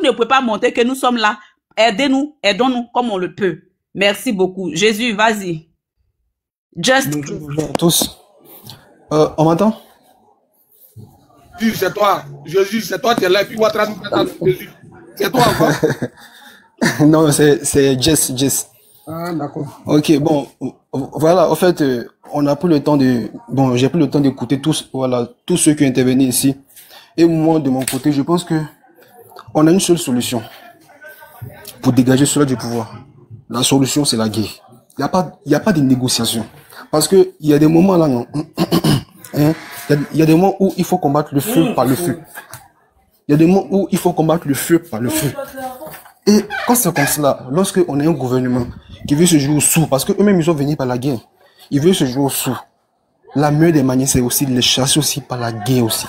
ne pouvez pas montrer que nous sommes là. Aidez-nous, aidons-nous comme on le peut. Merci beaucoup. Jésus, vas-y. Just. Bonjour à tous. On m'entend? Jésus, c'est toi. Jésus, c'est toi, tu es là. Et puis, Ouattara nous présente Jésus. C'est toi encore? Non, c'est Jess. Ah, d'accord. Ok, bon, voilà, en fait, on a pris le temps de... Bon, j'ai pris le temps d'écouter tous, voilà, tous ceux qui ont intervenu ici. Et moi, de mon côté, je pense que on a une seule solution pour dégager cela du pouvoir. La solution, c'est la guerre. Il y a pas de négociation. Parce que il y a des moments là, non, hein, il y a des moments où il faut combattre le feu par le feu. Il y a des moments où il faut combattre le feu par le feu. Et quand c'est comme cela, lorsque on a un gouvernement qui veut se jouer au sous, parce qu'eux-mêmes ils sont venus par la guerre, ils veulent se jouer au sous. La meilleure des manières, c'est aussi de les chasser aussi par la guerre aussi.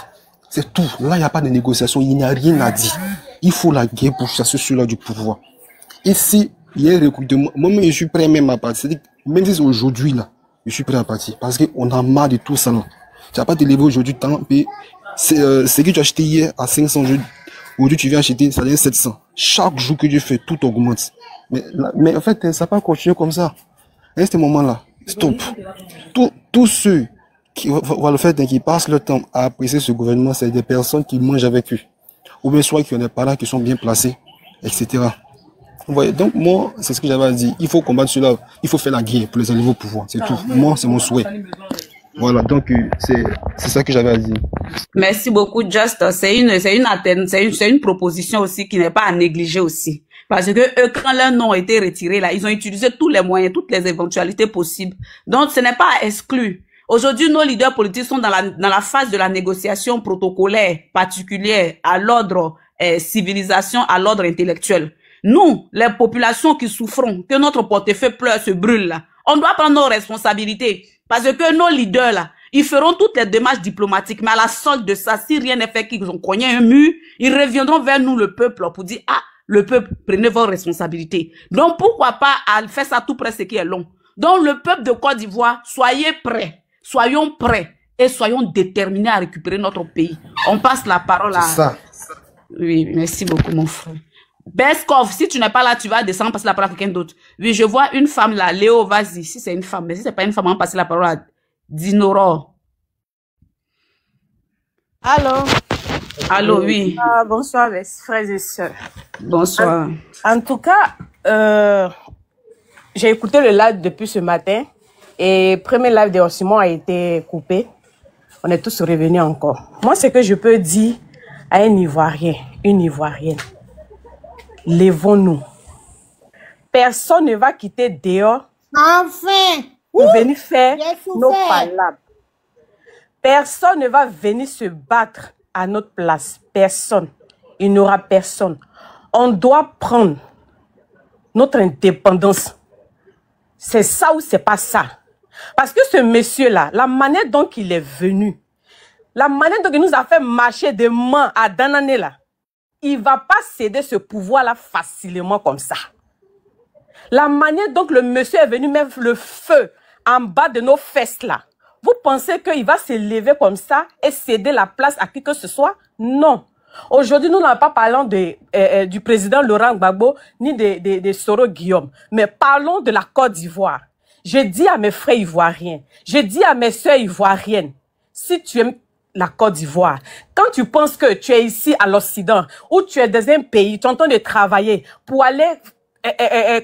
C'est tout. Là, il n'y a pas de négociation, il n'y a rien à dire. Il faut la guerre pour chasser ceux-là du pouvoir. Ici, il y a un recrutement. Moi-même, je suis prêt même à partir. C'est-à-dire, même si c'est aujourd'hui, là, je suis prêt à partir. Parce qu'on a marre de tout ça, là. Tu n'as pas te lever aujourd'hui, tant, puis c'est ce que tu as acheté hier à 500 jeux. Aujourd'hui, tu viens acheter, ça devient 700. Chaque jour que tu fais, tout augmente. Mais en fait, ça va pas continuer comme ça. À ce moment-là, stop. Tous ceux qui qui passent le temps à apprécier ce gouvernement, c'est des personnes qui mangent avec eux. Ou bien soit qui ont des parents qui sont bien placés, etc. Vous voyez, donc moi, c'est ce que j'avais à dire. Il faut combattre cela. Il faut faire la guerre pour les arriver au pouvoir. C'est tout. Moi, c'est mon souhait. Voilà, donc c'est ça que j'avais à dire. Merci beaucoup, Just. C'est une proposition aussi qui n'est pas à négliger aussi. Parce que eux, quand leur nom a été retiré, là, ils ont utilisé tous les moyens, toutes les éventualités possibles. Donc, ce n'est pas à exclure. Aujourd'hui, nos leaders politiques sont dans la phase de la négociation protocolaire particulière à l'ordre civilisation, à l'ordre intellectuel. Nous, les populations qui souffrons, que notre portefeuille pleure, se brûle, là, on doit prendre nos responsabilités. Parce que nos leaders, là, ils feront toutes les démarches diplomatiques, mais à la solde de ça, si rien n'est fait, qu'ils ont cogné un mur, ils reviendront vers nous, le peuple, pour dire, ah, le peuple, prenez vos responsabilités. Donc, pourquoi pas faire ça tout près, ce qui est long. Donc, le peuple de Côte d'Ivoire, soyez prêts, soyons prêts et soyons déterminés à récupérer notre pays. On passe la parole à... Ça. Oui, merci beaucoup, mon frère. Beskov, si tu n'es pas là, tu vas descendre, passer la parole à quelqu'un d'autre. Oui, je vois une femme là. Léo, vas-y. Si c'est une femme, mais si c'est pas une femme, on va passer la parole à Dinoro. Allô? Allô, oui. Bonsoir, mes frères et sœurs. Bonsoir. En tout cas, j'ai écouté le live depuis ce matin et le premier live de Simon a été coupé. On est tous revenus encore. Moi, ce que je peux dire à un Ivoirien, une Ivoirienne, lèvons-nous. Personne ne va quitter dehors pour venir faire nos palabres. Personne ne va venir se battre à notre place. Personne. Il n'y aura personne. On doit prendre notre indépendance. C'est ça ou c'est pas ça. Parce que ce monsieur-là, la manière dont il est venu, la manière dont il nous a fait marcher de main à Danané là, il ne va pas céder ce pouvoir-là facilement comme ça. La manière dont le monsieur est venu mettre le feu en bas de nos fesses là, vous pensez qu'il va se lever comme ça et céder la place à qui que ce soit? Non. Aujourd'hui, nous n'allons pas parler du président Laurent Gbagbo ni de Soro Guillaume, mais parlons de la Côte d'Ivoire. Je dis à mes frères ivoiriens, je dis à mes soeurs ivoiriennes, si tu aimes la Côte d'Ivoire, quand tu penses que tu es ici à l'Occident, ou tu es dans un pays, tu es en train de travailler pour aller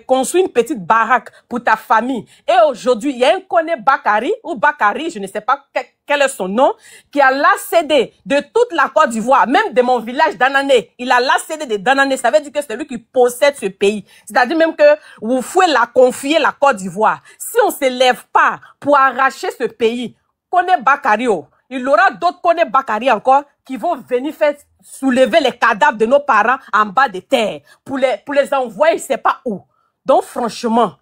construire une petite baraque pour ta famille. Et aujourd'hui, il y a un Koné Bakari, ou Bakari, je ne sais pas quel est son nom, qui a l'ACD de toute la Côte d'Ivoire, même de mon village d'Anané. Il a l'ACD de Danané. Ça veut dire que c'est lui qui possède ce pays. C'est-à-dire même que vous pouvez la confier la Côte d'Ivoire. Si on ne se lève pas pour arracher ce pays, Koné Bakari, il y aura d'autres Koné Bakari encore qui vont venir faire soulever les cadavres de nos parents en bas de terre pour les envoyer, je ne sais pas où. Donc franchement,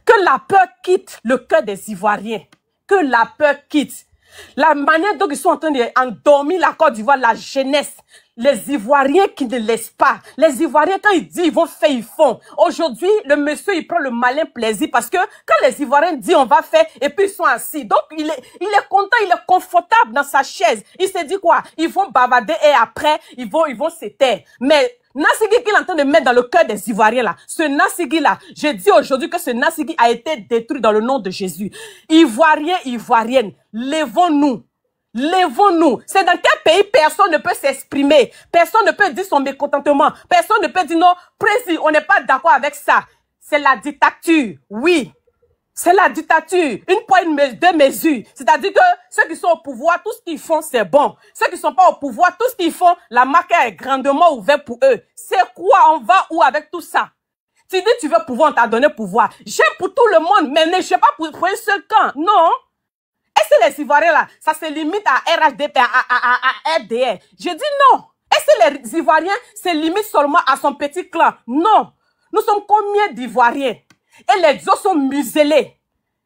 que la peur quitte le cœur des Ivoiriens. Que la peur quitte. La manière dont ils sont en train d'endormir la Côte d'Ivoire, la jeunesse, les Ivoiriens qui ne laissent pas. Les Ivoiriens, quand ils disent, ils vont faire, ils font. Aujourd'hui, le monsieur, il prend le malin plaisir parce que quand les Ivoiriens disent, on va faire, et puis ils sont assis. Donc, il est content, il est confortable dans sa chaise. Il se dit quoi? Ils vont bavarder et après, ils vont se taire. Mais Nassigi qu'il est en train de mettre dans le cœur des Ivoiriens là, ce Nassigi là, je dis aujourd'hui que ce Nassigi a été détruit dans le nom de Jésus. Ivoiriens, Ivoiriennes, lèvons-nous. Lèvons-nous. C'est dans quel pays personne ne peut s'exprimer, personne ne peut dire son mécontentement, personne ne peut dire non, président, on n'est pas d'accord avec ça. C'est la dictature, oui. C'est la dictature, une poignée de mesures. C'est-à-dire que ceux qui sont au pouvoir, tout ce qu'ils font, c'est bon. Ceux qui ne sont pas au pouvoir, tout ce qu'ils font, la marque est grandement ouverte pour eux. C'est quoi? On va où avec tout ça? Tu dis tu veux pouvoir, on t'a donné pouvoir. J'ai pour tout le monde, mais ne j'ai pas pour un seul camp. Non. Est-ce que les Ivoiriens là, ça se limite à RHDP, à RDR? Je dis non. Est-ce que les Ivoiriens se limitent seulement à son petit clan? Non. Nous sommes combien d'Ivoiriens? Et les autres sont muselés.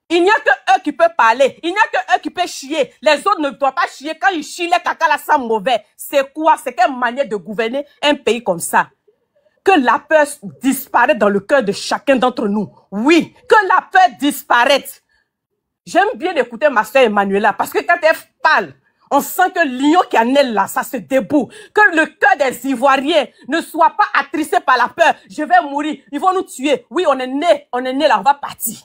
Il n'y a que eux qui peuvent parler. Il n'y a que eux qui peuvent chier. Les autres ne doivent pas chier. Quand ils chient, les caca là sont mauvais. C'est quoi? C'est quelle manière de gouverner un pays comme ça? Que la peur disparaisse dans le cœur de chacun d'entre nous. Oui, que la peur disparaisse. J'aime bien écouter ma soeur Emmanuela parce que quand elle parle, on sent que lion qui en est là, ça se debout. Que le cœur des Ivoiriens ne soit pas attristé par la peur. Je vais mourir, ils vont nous tuer. Oui, on est né là, on va partir.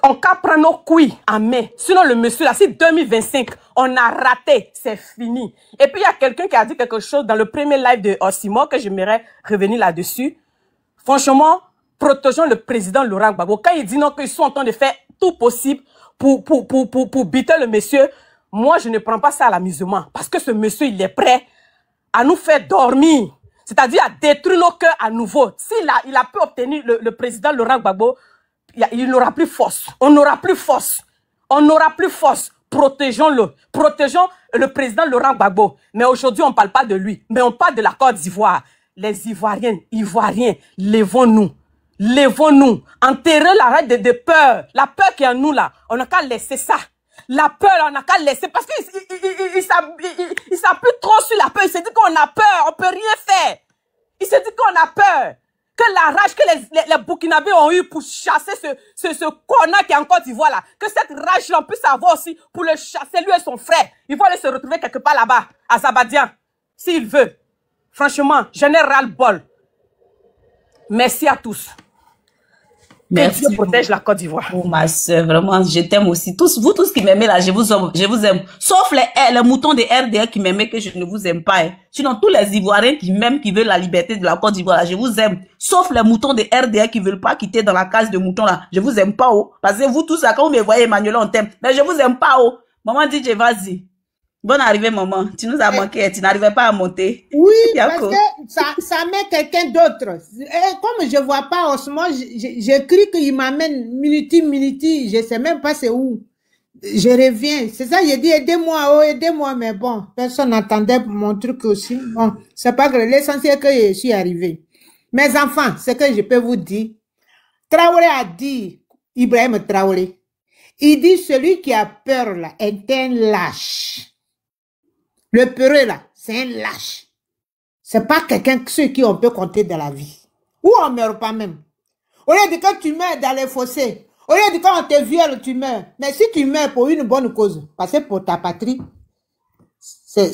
On peut prendre nos couilles en main. Sinon, le monsieur là, si 2025, on a raté, c'est fini. Et puis, il y a quelqu'un qui a dit quelque chose dans le premier live de Osimo que j'aimerais revenir là-dessus. Franchement, protégeons le président Laurent Gbagbo. Quand il dit non, qu'ils sont en train de faire tout possible pour buter le monsieur, moi, je ne prends pas ça à l'amusement. Parce que ce monsieur, il est prêt à nous faire dormir. C'est-à-dire à détruire nos cœurs à nouveau. S'il a pu obtenir le président Laurent Gbagbo, il n'aura plus force. On n'aura plus force. On n'aura plus force. Protégeons-le. Protégeons le président Laurent Gbagbo. Mais aujourd'hui, on ne parle pas de lui. Mais on parle de la Côte d'Ivoire. Les Ivoiriennes, Ivoiriens, lèvons-nous. Lèvons-nous. Enterrez la règle de peur. La peur qui est en nous là. On n'a qu'à laisser ça. La peur, on n'a qu'à laisser. Parce qu'il s'appuie trop sur la peur. Il s'est dit qu'on a peur. On ne peut rien faire. Il s'est dit qu'on a peur. Que la rage que les Burkinabés ont eu pour chasser ce connard qui est en Côte d'Ivoire là, que cette rage-là, on puisse avoir aussi pour le chasser, lui et son frère. Il faut aller se retrouver quelque part là-bas, à Zabadian, s'il veut. Franchement, j'en ai ras-le-bol. Merci à tous. Merci. Que Dieu protège la Côte d'Ivoire. Oh, ma soeur, vraiment, je t'aime aussi. Vous tous qui m'aimez là, je vous aime. Sauf les moutons de RDR qui m'aiment que je ne vous aime pas. Hein. Sinon, tous les Ivoiriens qui m'aiment, qui veulent la liberté de la Côte d'Ivoire là, je vous aime. Sauf les moutons de RDR qui veulent pas quitter dans la case de moutons là, je vous aime pas, oh. Parce que vous tous là, quand vous me voyez, Emmanuel, on t'aime. Mais je vous aime pas, oh. Maman dit, vas-y. Bonne arrivée, maman. Tu nous as manqué, tu n'arrivais pas à monter. Oui, parce que ça met quelqu'un d'autre. Comme je vois pas Osmo, j'écris qu'il m'amène minuti, je sais même pas c'est où. Je reviens. C'est ça, j'ai dit aidez-moi, oh, aidez-moi, mais bon, personne n'attendait mon truc aussi. Bon, c'est pas grave. L'essentiel que je suis arrivé. Mes enfants, ce que je peux vous dire, Traoré a dit, Ibrahim Traoré, il dit celui qui a peur là est un lâche. Le peureux là, c'est un lâche. C'est pas quelqu'un ceux qui on peut compter dans la vie. Ou on meurt pas même. Au lieu de quand tu meurs dans les fossés, au lieu de quand on te viole, tu meurs. Mais si tu meurs pour une bonne cause, parce que pour ta patrie,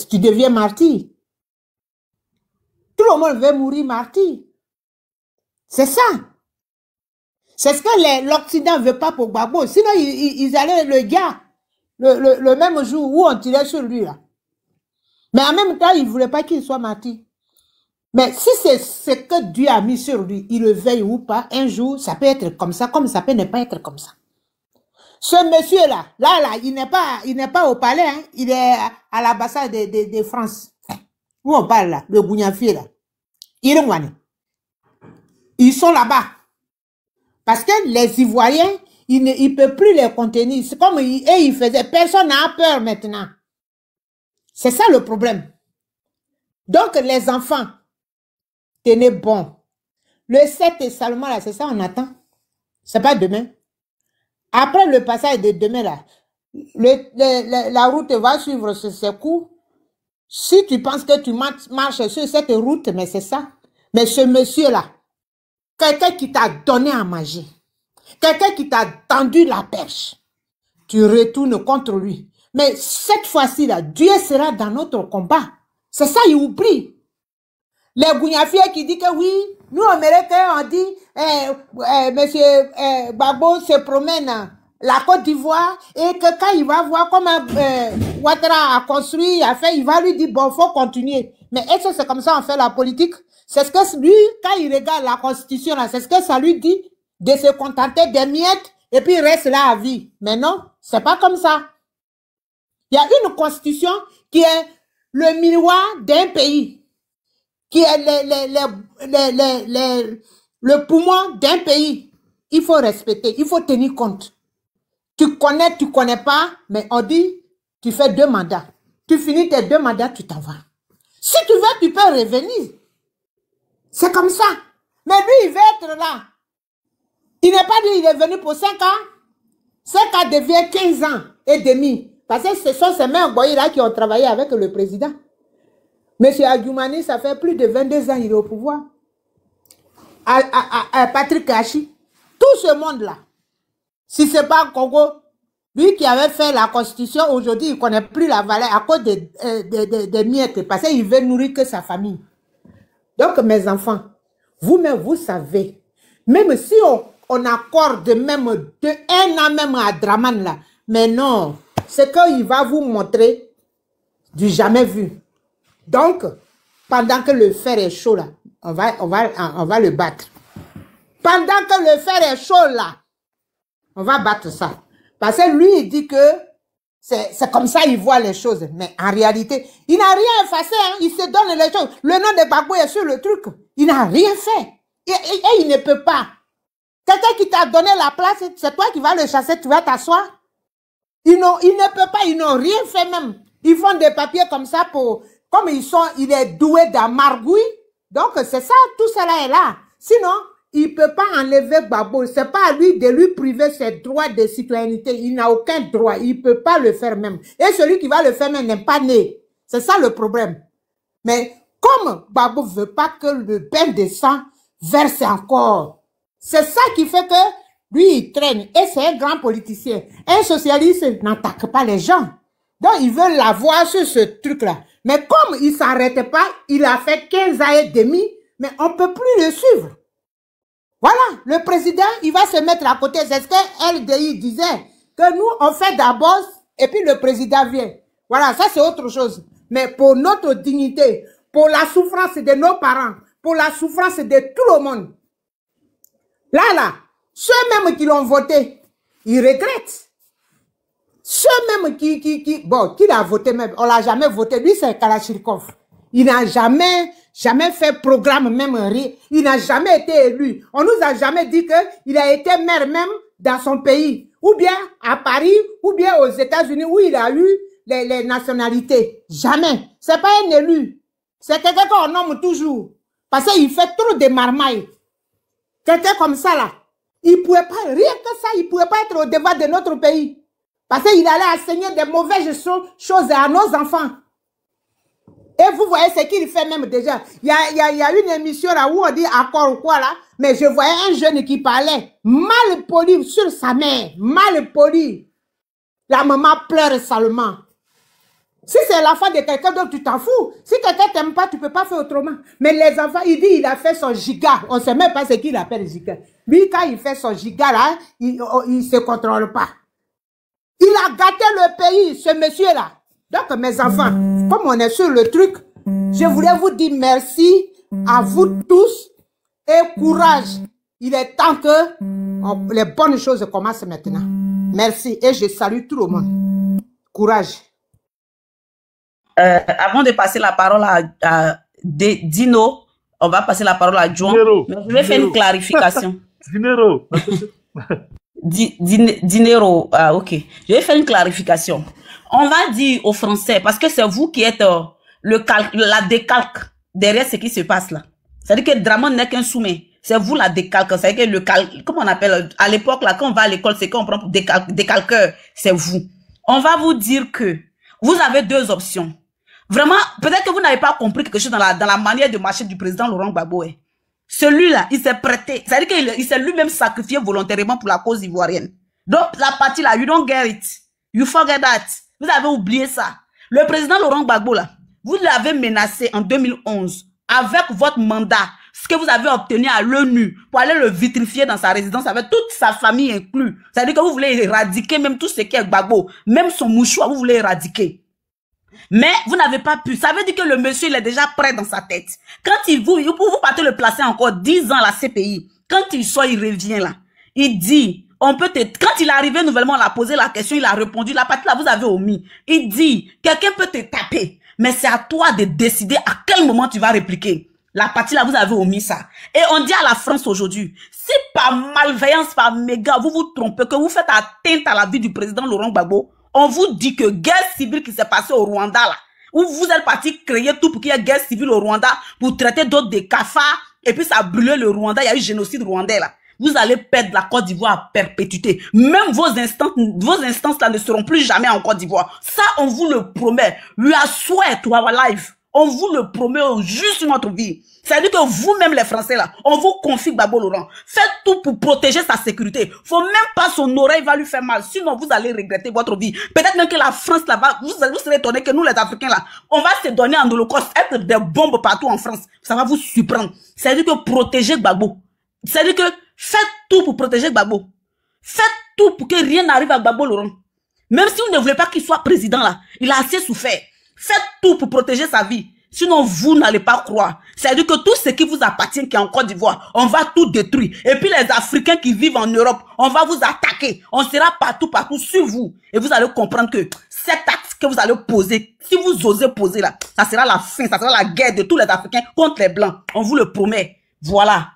tu deviens martyr. Tout le monde veut mourir martyr. C'est ça. C'est ce que l'Occident veut pas pour Gbagbo. Sinon, ils allaient le gars, le même jour où on tirait sur lui là. Mais en même temps, il ne voulait pas qu'il soit martyr. Mais si c'est ce que Dieu a mis sur lui, il le veuille ou pas, un jour, ça peut être comme ça peut ne pas être comme ça. Ce monsieur-là, il n'est pas au palais, hein, il est à l'ambassade de France. Où on parle là, le Gougnafier là. Ils sont là-bas. Parce que les Ivoiriens, il ne peut plus les contenir. C'est comme ils faisaient. Personne n'a peur maintenant. C'est ça le problème. Donc, les enfants, tenez bon. Le 7 et seulement là, c'est ça on attend. C'est pas demain. Après le passage de demain là, la route va suivre ses coups. Si tu penses que tu marches sur cette route, mais c'est ça. Mais ce monsieur-là, quelqu'un qui t'a donné à manger, quelqu'un qui t'a tendu la perche, tu retournes contre lui. Mais cette fois-ci, là, Dieu sera dans notre combat. C'est ça, il oublie. Les Gougnafiers qui disent que oui, nous, Américains, on dit, monsieur Gbagbo se promène la Côte d'Ivoire et que quand il va voir comment Ouattara a construit, a fait, il va lui dire, bon, faut continuer. Mais est-ce que c'est comme ça on fait la politique? C'est ce que lui, quand il regarde la Constitution, c'est ce que ça lui dit de se contenter des miettes et puis il reste là à vie. Mais non, c'est pas comme ça. Il y a une Constitution qui est le miroir d'un pays, qui est le poumon d'un pays. Il faut respecter, il faut tenir compte. Tu connais pas, mais on dit, tu fais 2 mandats. Tu finis tes 2 mandats, tu t'en vas. Si tu veux, tu peux revenir. C'est comme ça. Mais lui, il veut être là. Il n'est pas dit, il est venu pour 5 ans. 5 ans devient 15 ans et demi. Parce que ce sont ces mêmes boys là qui ont travaillé avec le président. Monsieur Adjoumani, ça fait plus de 22 ans qu'il est au pouvoir. Patrick Kachi. Tout ce monde-là. Si ce n'est pas Congo, lui qui avait fait la constitution, aujourd'hui, il ne connaît plus la valeur à cause des miettes. Parce qu'il veut nourrir que sa famille. Donc, mes enfants, vous-même, vous savez, même si on accorde même de 1 an même à Draman là, mais non, c'est qu'il va vous montrer du jamais vu. Donc, pendant que le fer est chaud là, on va le battre. Pendant que le fer est chaud là, on va battre ça. Parce que lui, il dit que c'est comme ça il voit les choses. Mais en réalité, il n'a rien effacé. Hein. Il se donne les choses. Le nom de Gbagbo est sur le truc. Il n'a rien fait. Et il ne peut pas. Quelqu'un qui t'a donné la place, c'est toi qui vas le chasser, tu vas t'asseoir. Il ne peut pas, ils n'ont rien fait même. Ils font des papiers comme ça pour... Comme il est doué d'amargouille. Donc c'est ça, tout cela est là. Sinon, il ne peut pas enlever Gbagbo. Ce n'est pas à lui de lui priver ses droits de citoyenneté. Il n'a aucun droit. Il ne peut pas le faire même. Et celui qui va le faire même n'est pas né. C'est ça le problème. Mais comme Gbagbo ne veut pas que le bain de sang verse encore, c'est ça qui fait que lui, il traîne. Et c'est un grand politicien. Un socialiste n'attaque pas les gens. Donc, il veut l'avoir sur ce truc-là. Mais comme il ne s'arrête pas, il a fait 15 ans et demi, mais on ne peut plus le suivre. Voilà, le président, il va se mettre à côté. C'est ce que LDI disait, que nous, on fait d'abord, et puis le président vient. Voilà, ça c'est autre chose. Mais pour notre dignité, pour la souffrance de nos parents, pour la souffrance de tout le monde, là, ceux-mêmes qui l'ont voté, ils regrettent. Ceux-mêmes qui l'a voté même, on l'a jamais voté. Lui, c'est Kalachnikov. Il n'a jamais fait programme même rien. Il n'a jamais été élu. On nous a jamais dit qu'il a été maire même dans son pays. Ou bien à Paris, ou bien aux États-Unis, où il a eu les nationalités. Jamais. C'est pas un élu. C'est quelqu'un qu'on nomme toujours. Parce qu'il fait trop de marmailles. Quelqu'un comme ça là. Il pouvait pas, rien que ça, il pouvait pas être au devant de notre pays. Parce qu'il allait enseigner des mauvaises choses à nos enfants. Et vous voyez ce qu'il fait même déjà. Il y a une émission là où on dit accord ou quoi là. Mais je voyais un jeune qui parlait mal poli sur sa mère. Mal poli. La maman pleure salement. Si c'est l'enfant de quelqu'un d'autre, tu t'en fous. Si quelqu'un t'aime pas, tu peux pas faire autrement. Mais les enfants, il dit il a fait son giga. On sait même pas ce qu'il appelle giga. Lui, quand il fait son giga là, il se contrôle pas. Il a gâté le pays, ce monsieur-là. Donc, mes enfants, comme on est sur le truc, je voulais vous dire merci à vous tous et courage. Il est temps que les bonnes choses commencent maintenant. Merci et je salue tout le monde. Courage. Avant de passer la parole à Dino, on va passer la parole à John. Je vais faire une clarification. Dinero, ok. Je vais faire une clarification. On va dire aux Français, parce que c'est vous qui êtes la décalque derrière ce qui se passe là. C'est-à-dire que Draman n'est qu'un soumet. C'est vous la décalque. C'est-à-dire que le calque, comment on appelle, à l'époque là, quand on va à l'école, c'est qu'on prend pour décalqueur. C'est vous. On va vous dire que vous avez 2 options. Vraiment, peut-être que vous n'avez pas compris quelque chose dans la manière de marcher du président Laurent Gbagbo. Celui-là, il s'est prêté. C'est-à-dire qu'il s'est lui-même sacrifié volontairement pour la cause ivoirienne. Donc, la partie là, you don't get it. You forget that. Vous avez oublié ça. Le président Laurent Gbagbo là, vous l'avez menacé en 2011 avec votre mandat, ce que vous avez obtenu à l'ONU pour aller le vitrifier dans sa résidence avec toute sa famille inclus. C'est-à-dire que vous voulez éradiquer même tout ce qui est Gbagbo, même son mouchoir, vous voulez éradiquer. Mais vous n'avez pas pu. Ça veut dire que le monsieur, il est déjà prêt dans sa tête. Quand vous partez le placer encore 10 ans à la CPI, quand il sort, il revient là. Il dit, quand il est arrivé nouvellement, on l'a posé la question, il a répondu, la partie là, vous avez omis. Il dit, quelqu'un peut te taper, mais c'est à toi de décider à quel moment tu vas répliquer. La partie là, vous avez omis ça. Et on dit à la France aujourd'hui, si par malveillance, par méga, vous vous trompez, que vous faites atteinte à la vie du président Laurent Gbagbo, on vous dit que guerre civile qui s'est passée au Rwanda là, où vous êtes parti créer tout pour qu'il y ait guerre civile au Rwanda, pour traiter d'autres des cafards, et puis ça a brûlé le Rwanda, il y a eu génocide rwandais là. Vous allez perdre la Côte d'Ivoire à perpétuité. Même vos instances là ne seront plus jamais en Côte d'Ivoire. Ça, on vous le promet. We are swear to our life. On vous le promet juste notre vie. C'est-à-dire que vous-même les Français là, on vous confie Gbagbo Laurent. Faites tout pour protéger sa sécurité. Faut même pas son oreille va lui faire mal. Sinon vous allez regretter votre vie. Peut-être même que la France là-bas, vous serez étonnés que nous les Africains là, on va se donner en holocauste, être des bombes partout en France. Ça va vous surprendre. C'est-à-dire que protéger Gbagbo. C'est-à-dire que faites tout pour protéger Gbagbo. Faites tout pour que rien n'arrive à Gbagbo Laurent. Même si vous ne voulez pas qu'il soit président là, il a assez souffert. Faites tout pour protéger sa vie. Sinon, vous n'allez pas croire. C'est-à-dire que tout ce qui vous appartient, qui est en Côte d'Ivoire, on va tout détruire. Et puis les Africains qui vivent en Europe, on va vous attaquer. On sera partout sur vous. Et vous allez comprendre que cet acte que vous allez poser, si vous osez poser là, ça sera la fin, ça sera la guerre de tous les Africains contre les Blancs. On vous le promet. Voilà.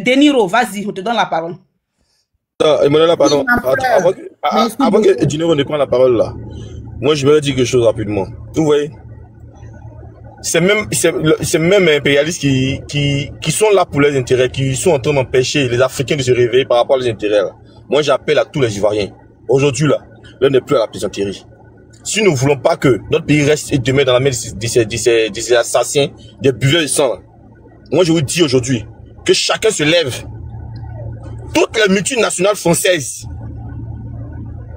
Deniro, vas-y, on te donne la parole. Emmanuel, pardon. Avant que Dinero ne prenne la parole là, moi je voudrais dire quelque chose rapidement. Vous voyez, c'est même impérialistes qui sont là pour leurs intérêts, qui sont en train d'empêcher les Africains de se réveiller par rapport à leurs intérêts là. Moi j'appelle à tous les Ivoiriens. Aujourd'hui là, l'heure n'est plus à la plaisanterie. Si nous ne voulons pas que notre pays reste et demeure dans la main de ces assassins, des buveurs de sang là, moi je vous dis aujourd'hui que chacun se lève. Toutes les multinationales françaises,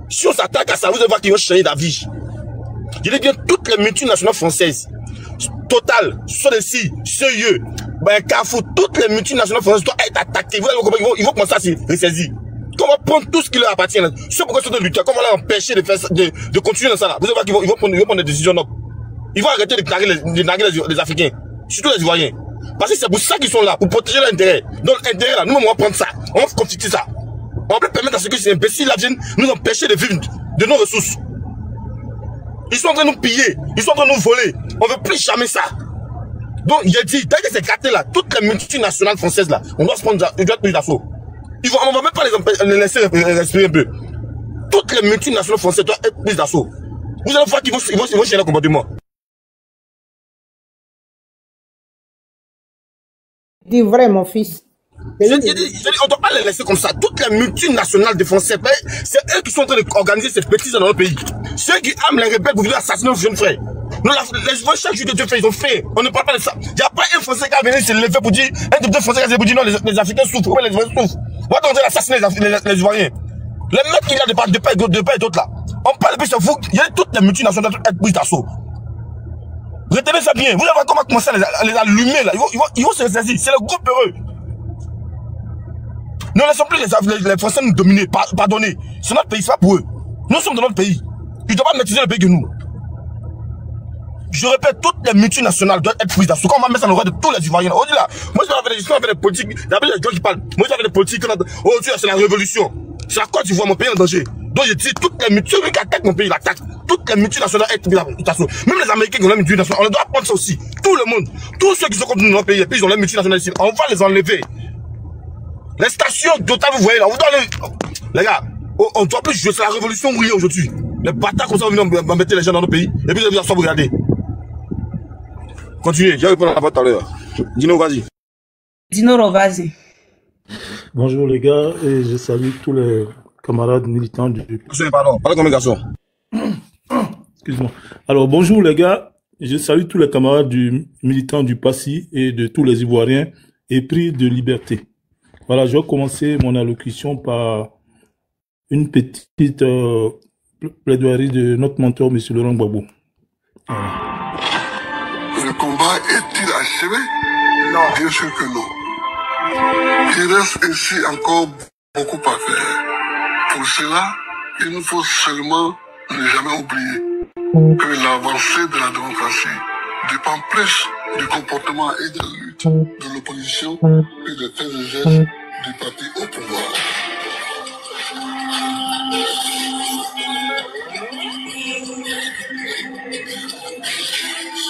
si on s'attaque à ça, vous allez voir qu'ils vont changer d'avis. Je dis bien toutes les multinationales françaises, Total, Sodecy, CIE, Carrefour, toutes les multinationales françaises doivent être attaquées. Vous allez voir comment ils vont commencer à se ressaisir. Qu'on va prendre tout ce qui leur appartient. C'est pourquoi ils sont lutteurs, qu'on va leur empêcher de continuer dans ça là. Vous allez voir qu'ils vont prendre des décisions nobles. Ils vont arrêter de narguer les Africains, surtout les Ivoiriens. Parce que c'est pour ça qu'ils sont là, pour protéger leurs intérêts. Donc l'intérêt là, nous on va prendre ça, on va constituer ça. On peut permettre à ceux que ces imbéciles là viennent nous empêcher de vivre de nos ressources. Ils sont en train de nous piller, ils sont en train de nous voler. On ne veut plus jamais ça. Donc il a dit, dès que c'est gâté là, toutes les multinationales françaises là, on doit se prendre, ils doivent être pris d'assaut. On va même pas les laisser respirer un peu. Toutes les multinationales françaises doivent être prises d'assaut. Vous allez voir qu'ils vont changer le comportement. Dis vrai, mon fils. On ne doit pas les laisser comme ça. Toutes les multinationales de français, c'est eux qui sont en train d'organiser cette bêtise dans notre pays. Ceux qui aiment les rebelles, vous voulez assassiner nos jeunes frères. Nous, les chaque jour de Dieu fait, ils ont fait. On ne parle pas de ça. Il n'y a pas un Français qui a venu se lever pour dire, un député français qui a venu pour dire non, les Africains souffrent, ouais, les Ivoiriens souffrent. On va tenter d'assassiner les Ivoiriens. Les mecs qu'il y a de part et d'autre là. On parle plus de vous. Il y a toutes les multinationales qui être prises d'assaut. Retenez ça bien. Vous allez voir comment commencer à les allumer là. Ils vont se ressaisir. C'est le groupe heureux. Nous ne laissons plus les Français nous dominer. Pardonnez. C'est notre pays, c'est pas pour eux. Nous sommes dans notre pays. Ils ne doivent pas maîtriser le pays que nous. Je répète, toutes les multinationales doivent être prises d'assaut. Quand on va mettre ça dans le droit de tous les Ivoiriens. On dit là, moi je vais faire des politiques. D'abord, il y a des gens qui parlent. Moi je vais faire des politiques. Aujourd'hui, c'est la révolution. C'est la Côte d'Ivoire, mon pays est en danger. Donc je dis, toutes les multinationales qui attaquent mon pays, l'attaquent. Toutes les multinationales être prises d'assaut. Même les Américains qui ont la multinationale, on doit prendre ça aussi. Tout le monde. Tous ceux qui sont contre nous dans notre pays, et puis ils ont la multinationale ici. On va les enlever. Les stations Total, vous voyez là, vous doit les gars, on doit plus jouer, c'est la révolution oui aujourd'hui. Les bâtards comme ça vont venir embêter les gens dans nos pays, et puis vous allez vous regarder. Continuez, j'ai répondu à la parole tout à l'heure. Dino, vas-y. Dino, vas-y. Bonjour les gars, et je salue tous les camarades militants du... Pardon, parlez comme un garçon. Excuse-moi. Alors bonjour les gars, je salue tous les camarades militants du PASSI et de tous les Ivoiriens épris de liberté. Voilà, je vais commencer mon allocution par une petite plaidoirie de notre mentor, M. Laurent Gbagbo. Voilà. Le combat est-il achevé? Bien sûr que non. Il reste ici encore beaucoup à faire. Pour cela, il nous faut seulement ne jamais oublier que l'avancée de la démocratie dépend plus du comportement et de la lutte de l'opposition que des faits et gestes du parti au pouvoir.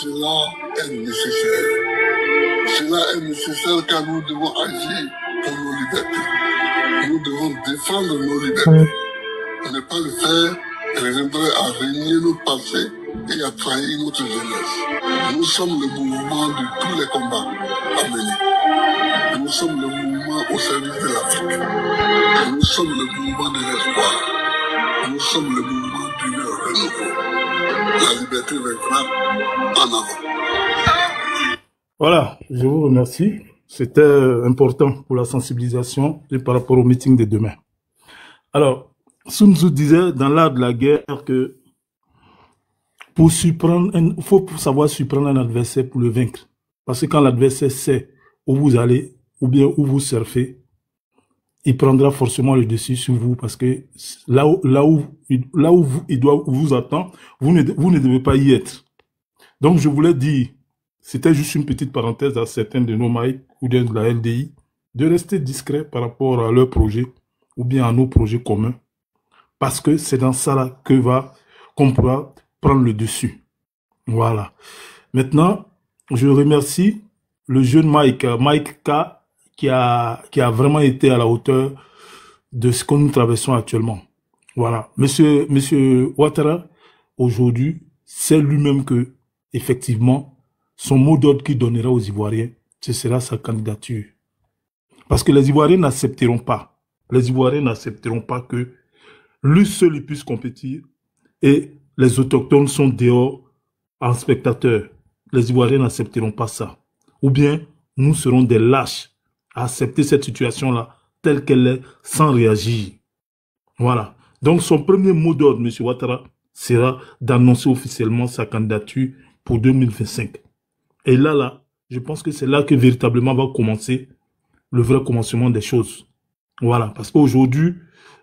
Cela est nécessaire. Cela est nécessaire car nous devons agir pour nos libertés. Nous devons défendre nos libertés. Ne pas le faire reviendrait à renier notre passé et à trahir notre jeunesse. Nous sommes le mouvement de tous les combats à mener. Nous sommes le mouvement au service de l'Afrique. Nous sommes le mouvement de l'espoir. Nous sommes le mouvement du renouveau. La liberté vaincra en avant. Voilà, je vous remercie. C'était important pour la sensibilisation et par rapport au meeting de demain. Alors, Sun Tzu disait dans l'art de la guerre que pour surprendre, il faut savoir surprendre un adversaire pour le vaincre. Parce que quand l'adversaire sait où vous allez ou bien où vous surfez, il prendra forcément le dessus sur vous parce que là où il doit vous attendre, vous ne devez pas y être. Donc je voulais dire, c'était juste une petite parenthèse à certains de nos mailles ou de la LDI, de rester discret par rapport à leur projet ou bien à nos projets communs. Parce que c'est dans ça là qu'on pourra prendre le dessus. Voilà. Maintenant, je remercie le jeune Mike K, qui a vraiment été à la hauteur de ce que nous traversons actuellement. Voilà. Monsieur Ouattara, aujourd'hui, c'est lui-même que, effectivement, son mot d'ordre qu'il donnera aux Ivoiriens, ce sera sa candidature. Parce que les Ivoiriens n'accepteront pas. Les Ivoiriens n'accepteront pas que lui seul puisse compétir et les autochtones sont dehors en spectateurs. Les Ivoiriens n'accepteront pas ça. Ou bien, nous serons des lâches à accepter cette situation-là telle qu'elle est sans réagir. Voilà. Donc, son premier mot d'ordre, M. Ouattara, sera d'annoncer officiellement sa candidature pour 2025. Et là, je pense que c'est là que véritablement va commencer le vrai commencement des choses. Voilà. Parce qu'aujourd'hui,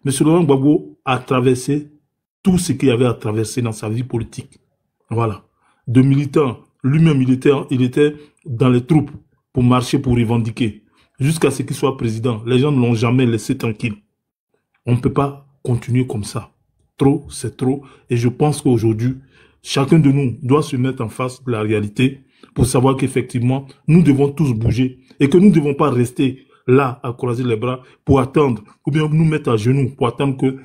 M. Laurent Gbagbo a traversé tout ce qu'il y avait à traverser dans sa vie politique. Voilà. De militant, lui-même, il était dans les troupes pour marcher, pour revendiquer. Jusqu'à ce qu'il soit président. Les gens ne l'ont jamais laissé tranquille. On ne peut pas continuer comme ça. Trop, c'est trop. Et je pense qu'aujourd'hui, chacun de nous doit se mettre en face de la réalité pour savoir qu'effectivement, nous devons tous bouger et que nous ne devons pas rester là à croiser les bras pour attendre ou bien nous mettre à genoux pour attendre que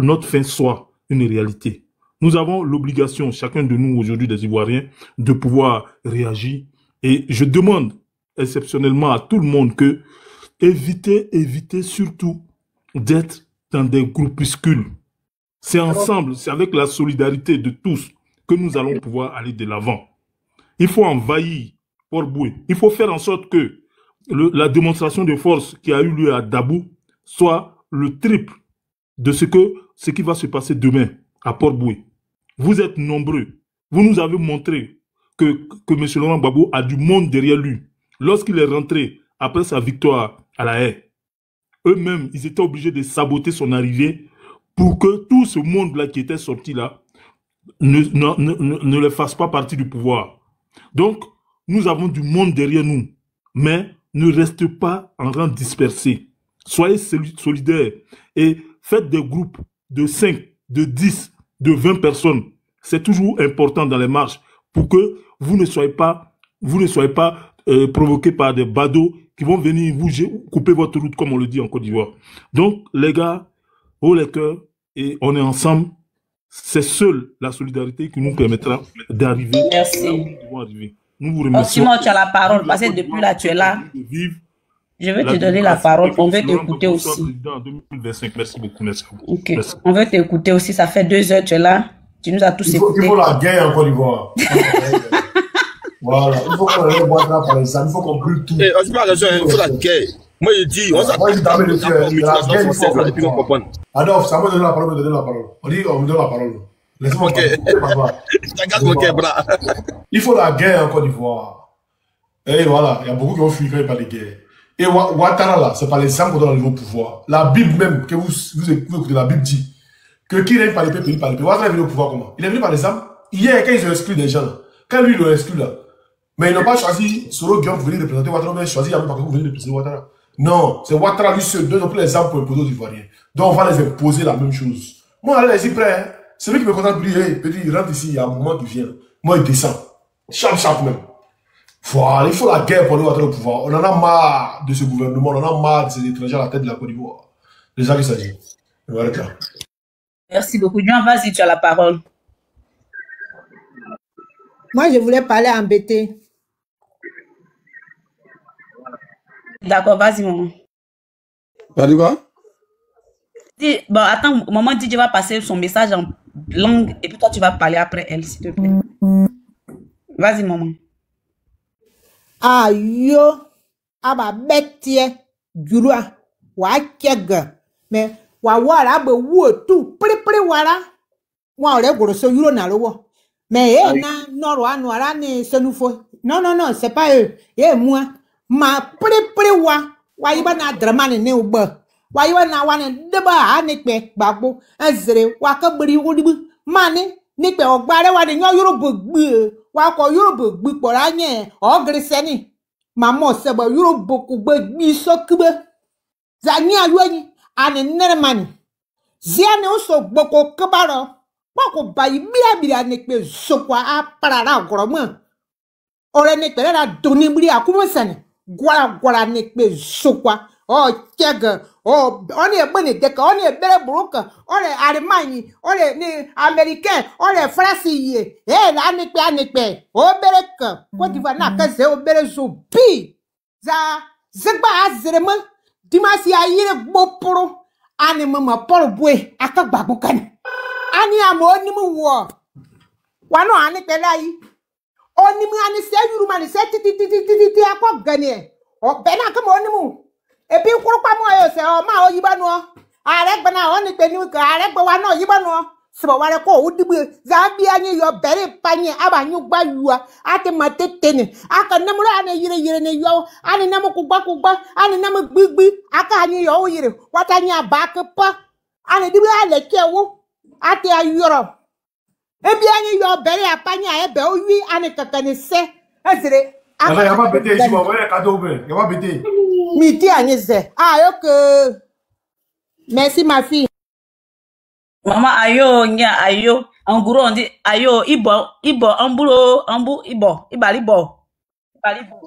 notre fin soit une réalité. Nous avons l'obligation, chacun de nous aujourd'hui des Ivoiriens, de pouvoir réagir. Et je demande exceptionnellement à tout le monde que évitez surtout d'être dans des groupuscules. C'est ensemble, c'est avec la solidarité de tous que nous allons pouvoir aller de l'avant. Il faut envahir Port-Boué. Il faut faire en sorte que la démonstration de force qui a eu lieu à Dabou soit le triple de ce qui va se passer demain à Port-Boué. Vous êtes nombreux. Vous nous avez montré que M. Laurent Gbagbo a du monde derrière lui. Lorsqu'il est rentré après sa victoire à La Haye, eux-mêmes, ils étaient obligés de saboter son arrivée pour que tout ce monde-là qui était sorti là ne les fasse pas partie du pouvoir. Donc, nous avons du monde derrière nous, mais ne restez pas en rang dispersé. Soyez solidaires et faites des groupes de 5, de 10, de 20 personnes. C'est toujours important dans les marches pour que vous ne soyez pas provoqués par des badauds qui vont venir vous couper votre route, comme on le dit en Côte d'Ivoire. Donc, les gars, haut les cœurs, et on est ensemble. C'est seule la solidarité qui nous permettra d'arriver. Merci. Là où nous devons arriver. Nous vous remercions. Simon, tu as la parole, parce que depuis là, tu es là. Je vais te donner la parole. On veut t'écouter aussi. En 2025. Merci beaucoup. Merci beaucoup. Okay. Merci. On veut t'écouter aussi. Ça fait 2 heures, tu es là. Tu nous as tous écoutés. Il faut la guerre en Côte d'Ivoire. Voilà. Il faut qu'on aille boire là par exemple. Il faut qu'on brûle tout. Eh, c'est pas raison, il faut la guerre. Moi, je dis, on s'appelle. Moi, je t'amène le cœur. Adolphe, ça me donne la parole, me donne la parole. On dit, on me donne la parole. Laisse-moi parler. Il faut la guerre en Côte d'Ivoire. Et voilà, il y a beaucoup qui ont fui quand il parle de guerre. Et Ouattara, là, c'est par l'exemple qu'on donne au pouvoir. La Bible même, que vous écoutez, la Bible dit que qui règne par l'épée, pays par l'épée. Ouattara est venu au pouvoir comment? Il est venu par l'exemple. Hier, quand ils ont exclu des gens, là, quand lui, ils l'ont exclu, là, mais ils n'ont pas choisi Soro Guillaume pour venir représenter Ouattara, mais ils ont choisi Yamé Bakayoko pour venir représenter Ouattara. Non, c'est Ouattara lui seul, deux ont pris l'exemple pour imposer aux Ivoiriens. Donc on va les imposer la même chose. Moi, là, les prêt, hein. Celui qui me contente plus, hey, petit, il rentre ici, il y a un moment qui vient. Moi, il descend. Champ même. Voilà, il faut la guerre pour nous atteindre le pouvoir. On en a marre de ce gouvernement, on en a marre de ces étrangers à la tête de la Côte d'Ivoire. C'est ça qu'il s'agit. Voilà. Merci beaucoup. Jean, vas-y, tu as la parole. Moi, je voulais parler en BT. D'accord, vas-y, maman. T'as dit quoi? Bon, attends, maman dit, je vais passer son message en langue et puis toi, tu vas parler après elle, s'il te plaît. Vas-y, maman. Ayo, aba betie, jurua, wa kega, mais wa wala be wo tu, pri wala, wa ole goro so yuro na lowo. Mais na noro anu ara ni senufo. Non, c'est pas eux. Moi, ma pri wa yiba na dramane ne uba. Wa yiba na wane deba anekpe gbagbo, ezere wa ka bri wudibu. Mani nikpe ogbare wa de nyo Yoruba gbe. Wa ko Yoruba gbe pora nye ogriseni. Mamo seba Yoruba ku gbe bi so kbe. Za nya yuani ane nermani. Ziane uso gboko kbaro. Pako bayi bila nekpe sokwa a parara goroma. Ore nekpe la doni bili akumusane. Gwara nekpe sokwa. Oh kega. Oh on est bonne deka, on est belle broka, on est Allemagne, on est ni américain, on est français. Eh la nekpe. Oh beleka. Côte d'Ivoire na kaze o bele so pi. Za zegba azrema. Dimasi ayire gboporo. Ane mama poro bwe akagbago kan. Ani amo onimu wo. Wano ani pelai. Onimu ani se yuru mani se titi akwa gane. O bena kama onimu. Epi kuru pa mo yo se o ma o yibanu o. Aregba na oni pe ni ka aregba wa na yibanu o. Sebo wale ko udibu zambi anyi yo bere panye abanyu gba yuwa. Ate matetene. Aka nemura ani yire ne yo. Ani nemu kugba. Ani nemu gbigbi. Aka anyi yo yire. Wata anyi abake pa. Ani dibu ale kewo. Ate ayuro. Ebi anyi yo bere apanya ebe oyi ani kakane se. Ezere. Alors, il n'y a pas pété ici, on va aller cadeau, il n'y a pas pété. Miti anyi se. Ah, ok. Merci ma fille. Maman, ayo. En gros, on dit ayo, ibo, ibalibo.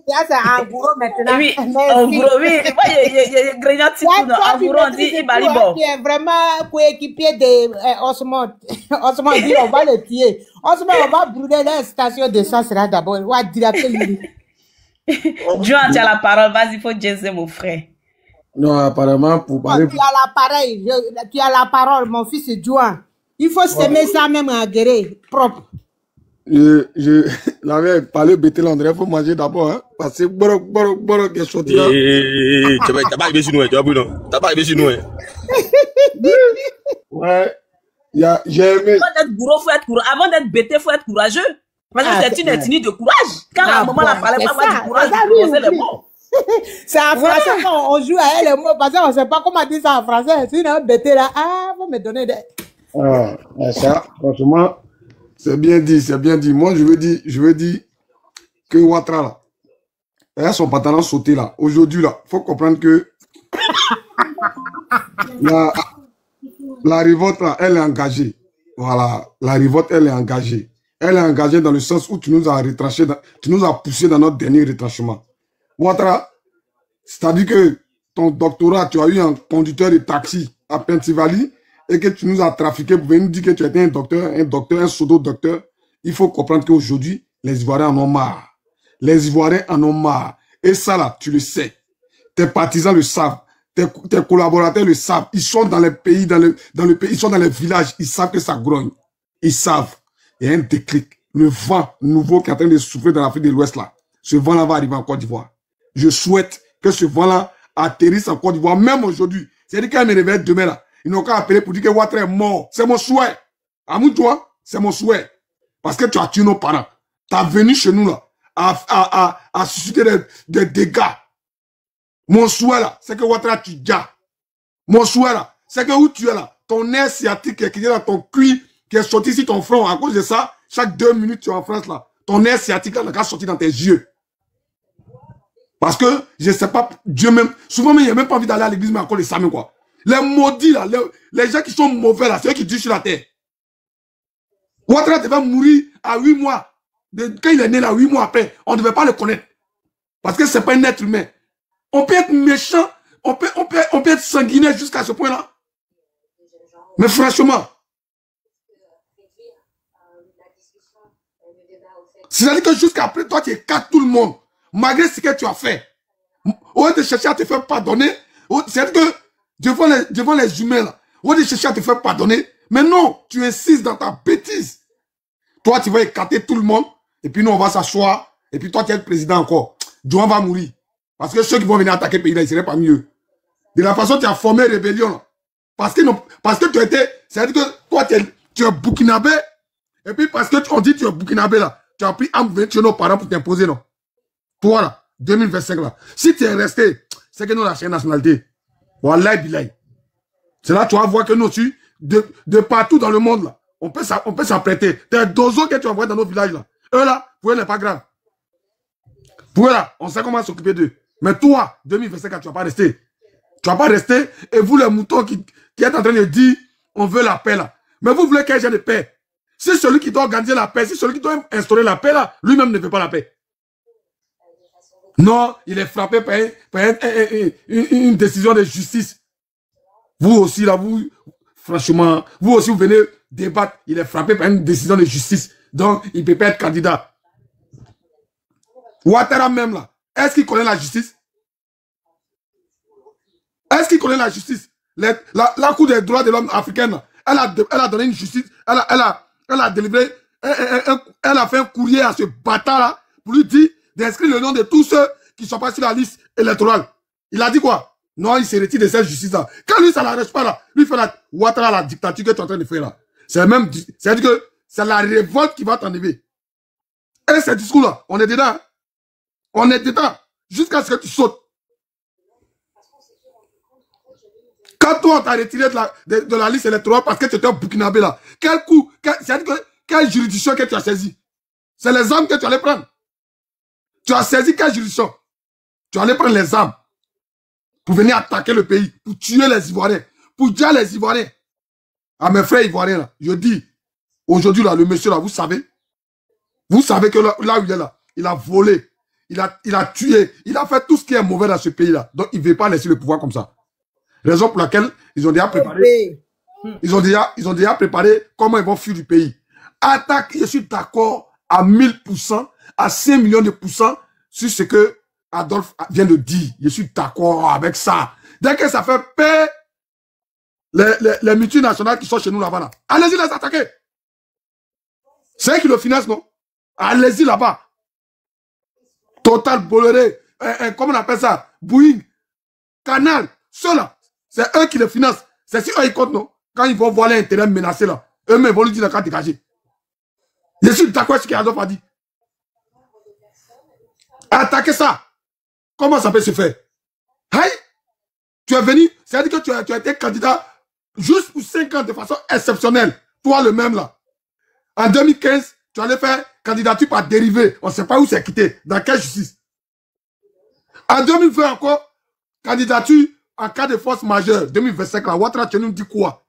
Ça, c'est en gros maintenant. Oui, en gros, oui. Il grignote tout. En gros, on dit ibalibo. Qui est vraiment coéquipier de Osmond. Osmond dit on va le tuer. Osmond, on va brûler la station d'essence là d'abord. On va dilapider lui. Joan, tu as la parole. Vas-y, il faut dire mon frère. Non, apparemment, pour parler... Tu as la parole, tu as la parole, mon fils Joan. Il faut s'aimer ça même à guérir, propre. Je l'avais parlé bêté l'André, il faut manger d'abord, hein, parce que bon, quelque chose. T'as pas arrivé sur nous, tu vois, Bruno. T'as pas arrivé sur nous, Ouais, j'ai aimé. Avant d'être bêté, il faut être courageux. Parce que c'est une ethnie de courage. Quand la maman la parlait, pas du courage, c'est les mots. C'est en français quand on joue à elle les mots, parce qu'on ne sait pas comment dire ça en français. Si on a bêté là, faut me donner des... Ah, ça, franchement, c'est bien dit. Moi, je veux dire que Ouattara, là, elle son pantalon sauté là. Aujourd'hui, là, faut comprendre que la révolte, là, elle est engagée. Voilà, la révolte, elle est engagée. Elle est engagée dans le sens où tu nous as retranché, tu nous as poussé dans notre dernier retranchement. Ouattara, c'est-à-dire que ton doctorat, tu as eu un conducteur de taxi à Pennsylvanie et que tu nous as trafiqué pour venir nous dire que tu étais un docteur, un pseudo-docteur. Il faut comprendre qu'aujourd'hui, les Ivoiriens en ont marre. Les Ivoiriens en ont marre. Et ça là, tu le sais. Tes partisans le savent. Tes collaborateurs le savent. Ils sont dans les pays, dans le pays, ils sont dans les villages. Ils savent que ça grogne. Ils savent. Il y a un déclic. Le vent nouveau qui est en train de souffler dans l'Afrique de l'Ouest là. Ce vent-là va arriver en Côte d'Ivoire. Je souhaite que ce vent-là atterrisse en Côte d'Ivoire, même aujourd'hui. C'est-à-dire qu'elle me réveille demain là. Ils n'ont qu'à appeler pour dire que Ouattara est mort. C'est mon souhait. Amou toi, c'est mon souhait. Parce que tu as tué nos parents. Tu es venu chez nous là. à susciter des dégâts. Mon souhait là, c'est que Ouattara tu gars. Mon souhait là, c'est que où tu es là, ton nerf sciatique qui est dans ton cuir, qui est sorti ici ton front, à cause de ça, chaque 2 minutes tu es en France là, ton nerf sciatique là, n'a sorti dans tes yeux. Parce que, je sais pas, Dieu même, souvent même, il n'y a même pas envie d'aller à l'église, mais encore les samedi quoi. Les maudits là, les gens qui sont mauvais là, c'est eux qui durent sur la terre. Ouattara devait mourir à 8 mois. Quand il est né là, 8 mois après, on ne devait pas le connaître. Parce que c'est pas un être humain. On peut être méchant, on peut être sanguinaire jusqu'à ce point-là. Mais franchement, c'est-à-dire que jusqu'à après, toi, tu écartes tout le monde, malgré ce que tu as fait. Au lieu de chercher à te faire pardonner, c'est-à-dire que devant les humains, là, au lieu de chercher à te faire pardonner, mais non, tu insistes dans ta bêtise. Toi, tu vas écarter tout le monde, et puis nous, on va s'asseoir, et puis toi, tu es le président encore. Joan va mourir. Parce que ceux qui vont venir attaquer le pays, là, ils ne seraient pas mieux. De la façon dont tu as formé rébellion, là. Parce que tu étais, c'est-à-dire que toi, tu es burkinabé, et puis parce que on dit que tu es burkinabé, là, tu as pris arme chez nos parents pour t'imposer, non. Toi, là, 2025, là. Si tu es resté, c'est que nous, la chaîne nationalité. Wallah, bilay. C'est là, tu vas voir que nous, de partout dans le monde, là, on peut s'apprêter. Des dozos que tu envoies dans nos villages, là. Eux, là, pour eux, n'est pas grave. Pour eux, là, on sait comment s'occuper d'eux. Mais toi, 2025, tu vas pas rester. Tu vas pas rester, et vous, les moutons qui êtes en train de dire, on veut la paix, là. Mais vous voulez qu'il y ait de paix. Si celui qui doit organiser la paix, si celui qui doit instaurer la paix, là, lui-même ne veut pas la paix. Non, il est frappé par une décision de justice. Vous aussi, là, franchement, vous aussi, vous venez débattre. Il est frappé par une décision de justice. Donc, il ne peut pas être candidat. Ouattara même, là, est-ce qu'il connaît la justice? Est-ce qu'il connaît la justice? La Cour des droits de l'homme africaine, elle a donné une justice, elle a délivré, elle a fait un courrier à ce bâtard-là pour lui dire d'inscrire le nom de tous ceux qui ne sont pas sur la liste électorale. Il a dit quoi? Non, il se retire de cette justice-là. Quand lui, ça ne l'arrête pas là, lui fait la Ouattara, la dictature que tu es en train de faire là. C'est-à-dire que c'est la révolte qui va t'enlever. Et ce discours-là, on est dedans. Hein? On est dedans. Jusqu'à ce que tu sautes. Quand toi, on t'a retiré de la liste électorale parce que tu étais au Burkinabé là, quel coup, c'est-à-dire que quelle juridiction que tu as saisi? C'est les armes que tu allais prendre. Tu as saisi quelle juridiction? Tu allais prendre les armes pour venir attaquer le pays, pour tuer les Ivoiriens, pour tuer les Ivoiriens. À mes frères Ivoiriens là, je dis, aujourd'hui là, le monsieur là, vous savez que là où il est là, il a volé, il a tué, il a fait tout ce qui est mauvais dans ce pays là. Donc il ne veut pas laisser le pouvoir comme ça. Raison pour laquelle ils ont déjà préparé. Ils ont déjà préparé comment ils vont fuir du pays. Attaque, je suis d'accord à 1000%, à 5 millions de pourcents sur ce que Adolphe vient de dire. Je suis d'accord avec ça. Dès que ça fait paix, les multinationales qui sont chez nous là-bas, là, allez-y les attaquer. C'est eux qui le financent, non? Allez-y là-bas. Total, Bolloré, comment on appelle ça? Boeing, Canal, ceux-là. C'est eux qui les financent. C'est si eux ils comptent, non? Quand ils vont voir l'intérêt menacé là, eux-mêmes vont lui dire qu'à dégager. Je suis d'accord avec ce qu'Adolphe a dit. Attaquer ça. Comment ça peut se faire? Hey, tu es venu, c'est-à-dire que tu as été candidat juste pour 5 ans de façon exceptionnelle. Toi le même là. En 2015, tu allais faire candidature par dérivé. On ne sait pas où c'est quitté. Dans quelle justice? En 2020 encore, candidature en cas de force majeure. 2025 là, Ouattara, tu nous dis quoi?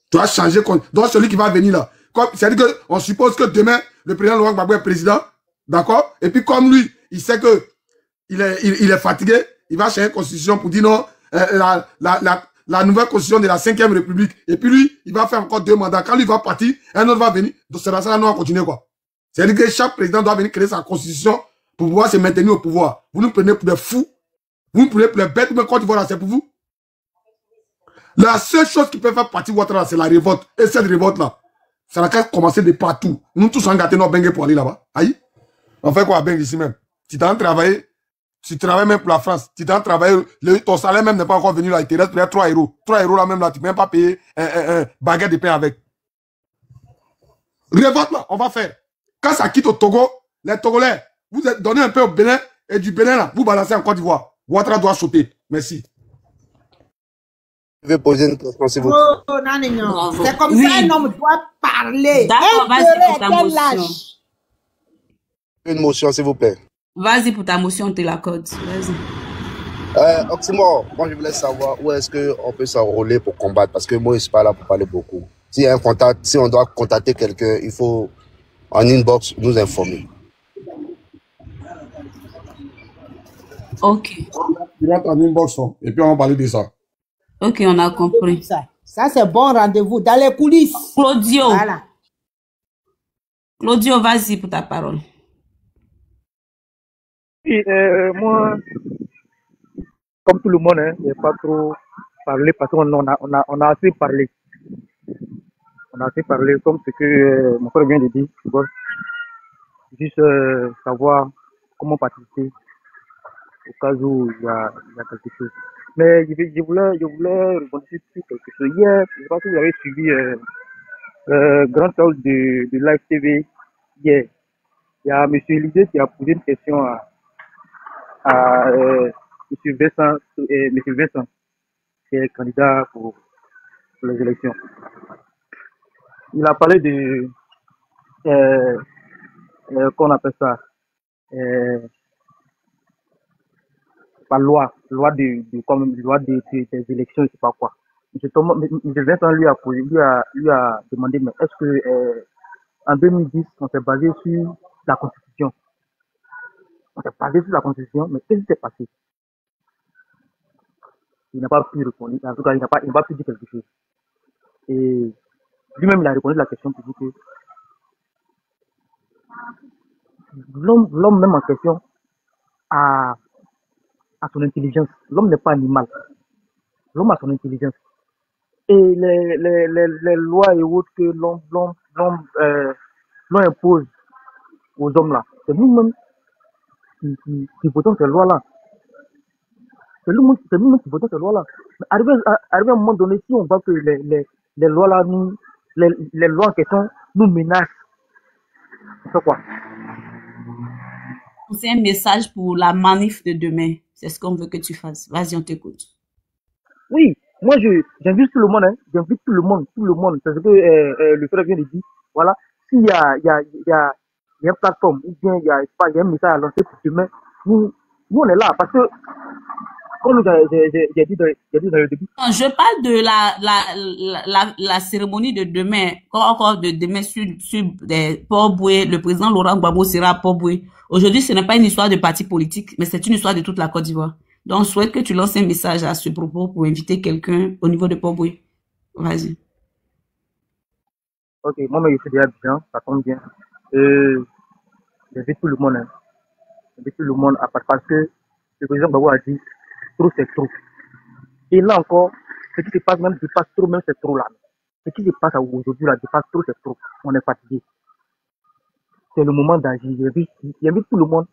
Tu as changé. Donc celui qui va venir là. C'est-à-dire qu'on suppose que demain, le président Laurent Gbagbo est président. D'accord? Et puis comme lui, il sait que il est fatigué, il va changer une constitution pour dire non, la nouvelle constitution de la 5e République. Et puis lui, il va faire encore 2 mandats. Quand lui va partir, un autre va venir. Donc c'est dans ça, nous on va continuer quoi. C'est-à-dire que chaque président doit venir créer sa constitution pour pouvoir se maintenir au pouvoir. Vous nous prenez pour des fous. Vous nous prenez pour des bêtes, mais quand tu vois là, c'est pour vous. La seule chose qui peut faire partie de Ouattara, c'est la révolte. Et cette révolte-là, ça n'a qu'à commencer de partout. Nous tous, on gâté nos bengues pour aller là-bas. Aïe. On fait quoi à Bengue ici même? Tu t'en travailles, tu travailles même pour la France. Tu t'en travailles, ton salaire même n'est pas encore venu là. Il te reste peut-être 3 euros. 3 euros là même là, tu ne peux même pas payer un baguette de pain avec. Révolte là, on va faire. Quand ça quitte au Togo, les Togolais, vous êtes donné un peu au Bénin, et du Bénin, là, vous balancez en Côte d'Ivoire. Ouattara doit sauter. Merci. Je vais poser une question, s'il vous plaît. Oh, non. C'est comme ça, un homme doit parler. D'accord, vas-y pour ta motion. Une motion, s'il vous plaît. Vas-y pour ta motion, on te l'accorde. Vas-y. Oxymore, moi je voulais savoir où est-ce qu'on peut s'enrôler pour combattre, parce que moi je ne suis pas là pour parler beaucoup. S'il y a un contact, si on doit contacter quelqu'un, il faut en inbox nous informer. Ok. Tu rentres en inbox, et puis on va parler de ça. Ok, on a compris. Ça c'est bon rendez-vous dans les coulisses. Claudio. Voilà. Claudio, vas-y pour ta parole. Oui, moi, comme tout le monde, je n'ai pas trop parlé parce qu'on a assez parlé. On a assez parlé comme ce que mon frère vient de dire. Juste savoir comment participer au cas où il y a quelque chose. Mais je voulais rebondir sur quelque chose. Hier, je ne sais pas si vous avez suivi le grand talk de Live TV hier. Il y a M. Élysée qui a posé une question à M. Vincent, qui est candidat pour les élections. Il a parlé de qu'on appelle ça par loi des élections, je sais pas quoi. M. Vincent lui a demandé, mais est-ce que en 2010 on s'est basé sur la Constitution? On s'est basé sur la Constitution, mais qu'est-ce qui s'est passé? Il n'a pas pu répondre. En tout cas, il n'a pas pu dire quelque chose. Et lui-même, il a répondu à la question pour dire que l'homme même en question a son intelligence. L'homme n'est pas animal. L'homme a son intelligence. Et les lois et autres que l'on impose aux hommes là, c'est nous-mêmes qui votons ces lois-là. C'est nous-mêmes qui votons ces lois-là. Arrivé à un moment donné, si on voit que les lois-là, les lois en question nous menacent, on fait quoi? C'est un message pour la manif de demain. C'est ce qu'on veut que tu fasses. Vas-y, on t'écoute. Oui, moi j'invite tout le monde, j'invite tout le monde. C'est ce que le frère vient de dire. Voilà, s'il y a une plateforme, ou bien il y a un message à lancer pour demain, nous on est là, parce que, comme j'ai dit dans le début. Je parle de la cérémonie de demain, encore de demain sur Port-Boué. Le président Laurent Gbagbo sera à Port-Boué. Aujourd'hui, ce n'est pas une histoire de parti politique, mais c'est une histoire de toute la Côte d'Ivoire. Donc, je souhaite que tu lances un message à ce propos pour inviter quelqu'un au niveau de Port-Boué. Vas-y. Ok, moi, je suis déjà bien, ça tombe bien. J'invite tout le monde. J'invite tout le monde parce que le président Gbagbo a dit trop c'est trop. Et là encore, ce qui se passe même dépasse trop, même c'est trop là. Ce qui se passe aujourd'hui là dépasse trop, c'est trop. On est fatigué. C'est le moment d'agir. J'invite tout le monde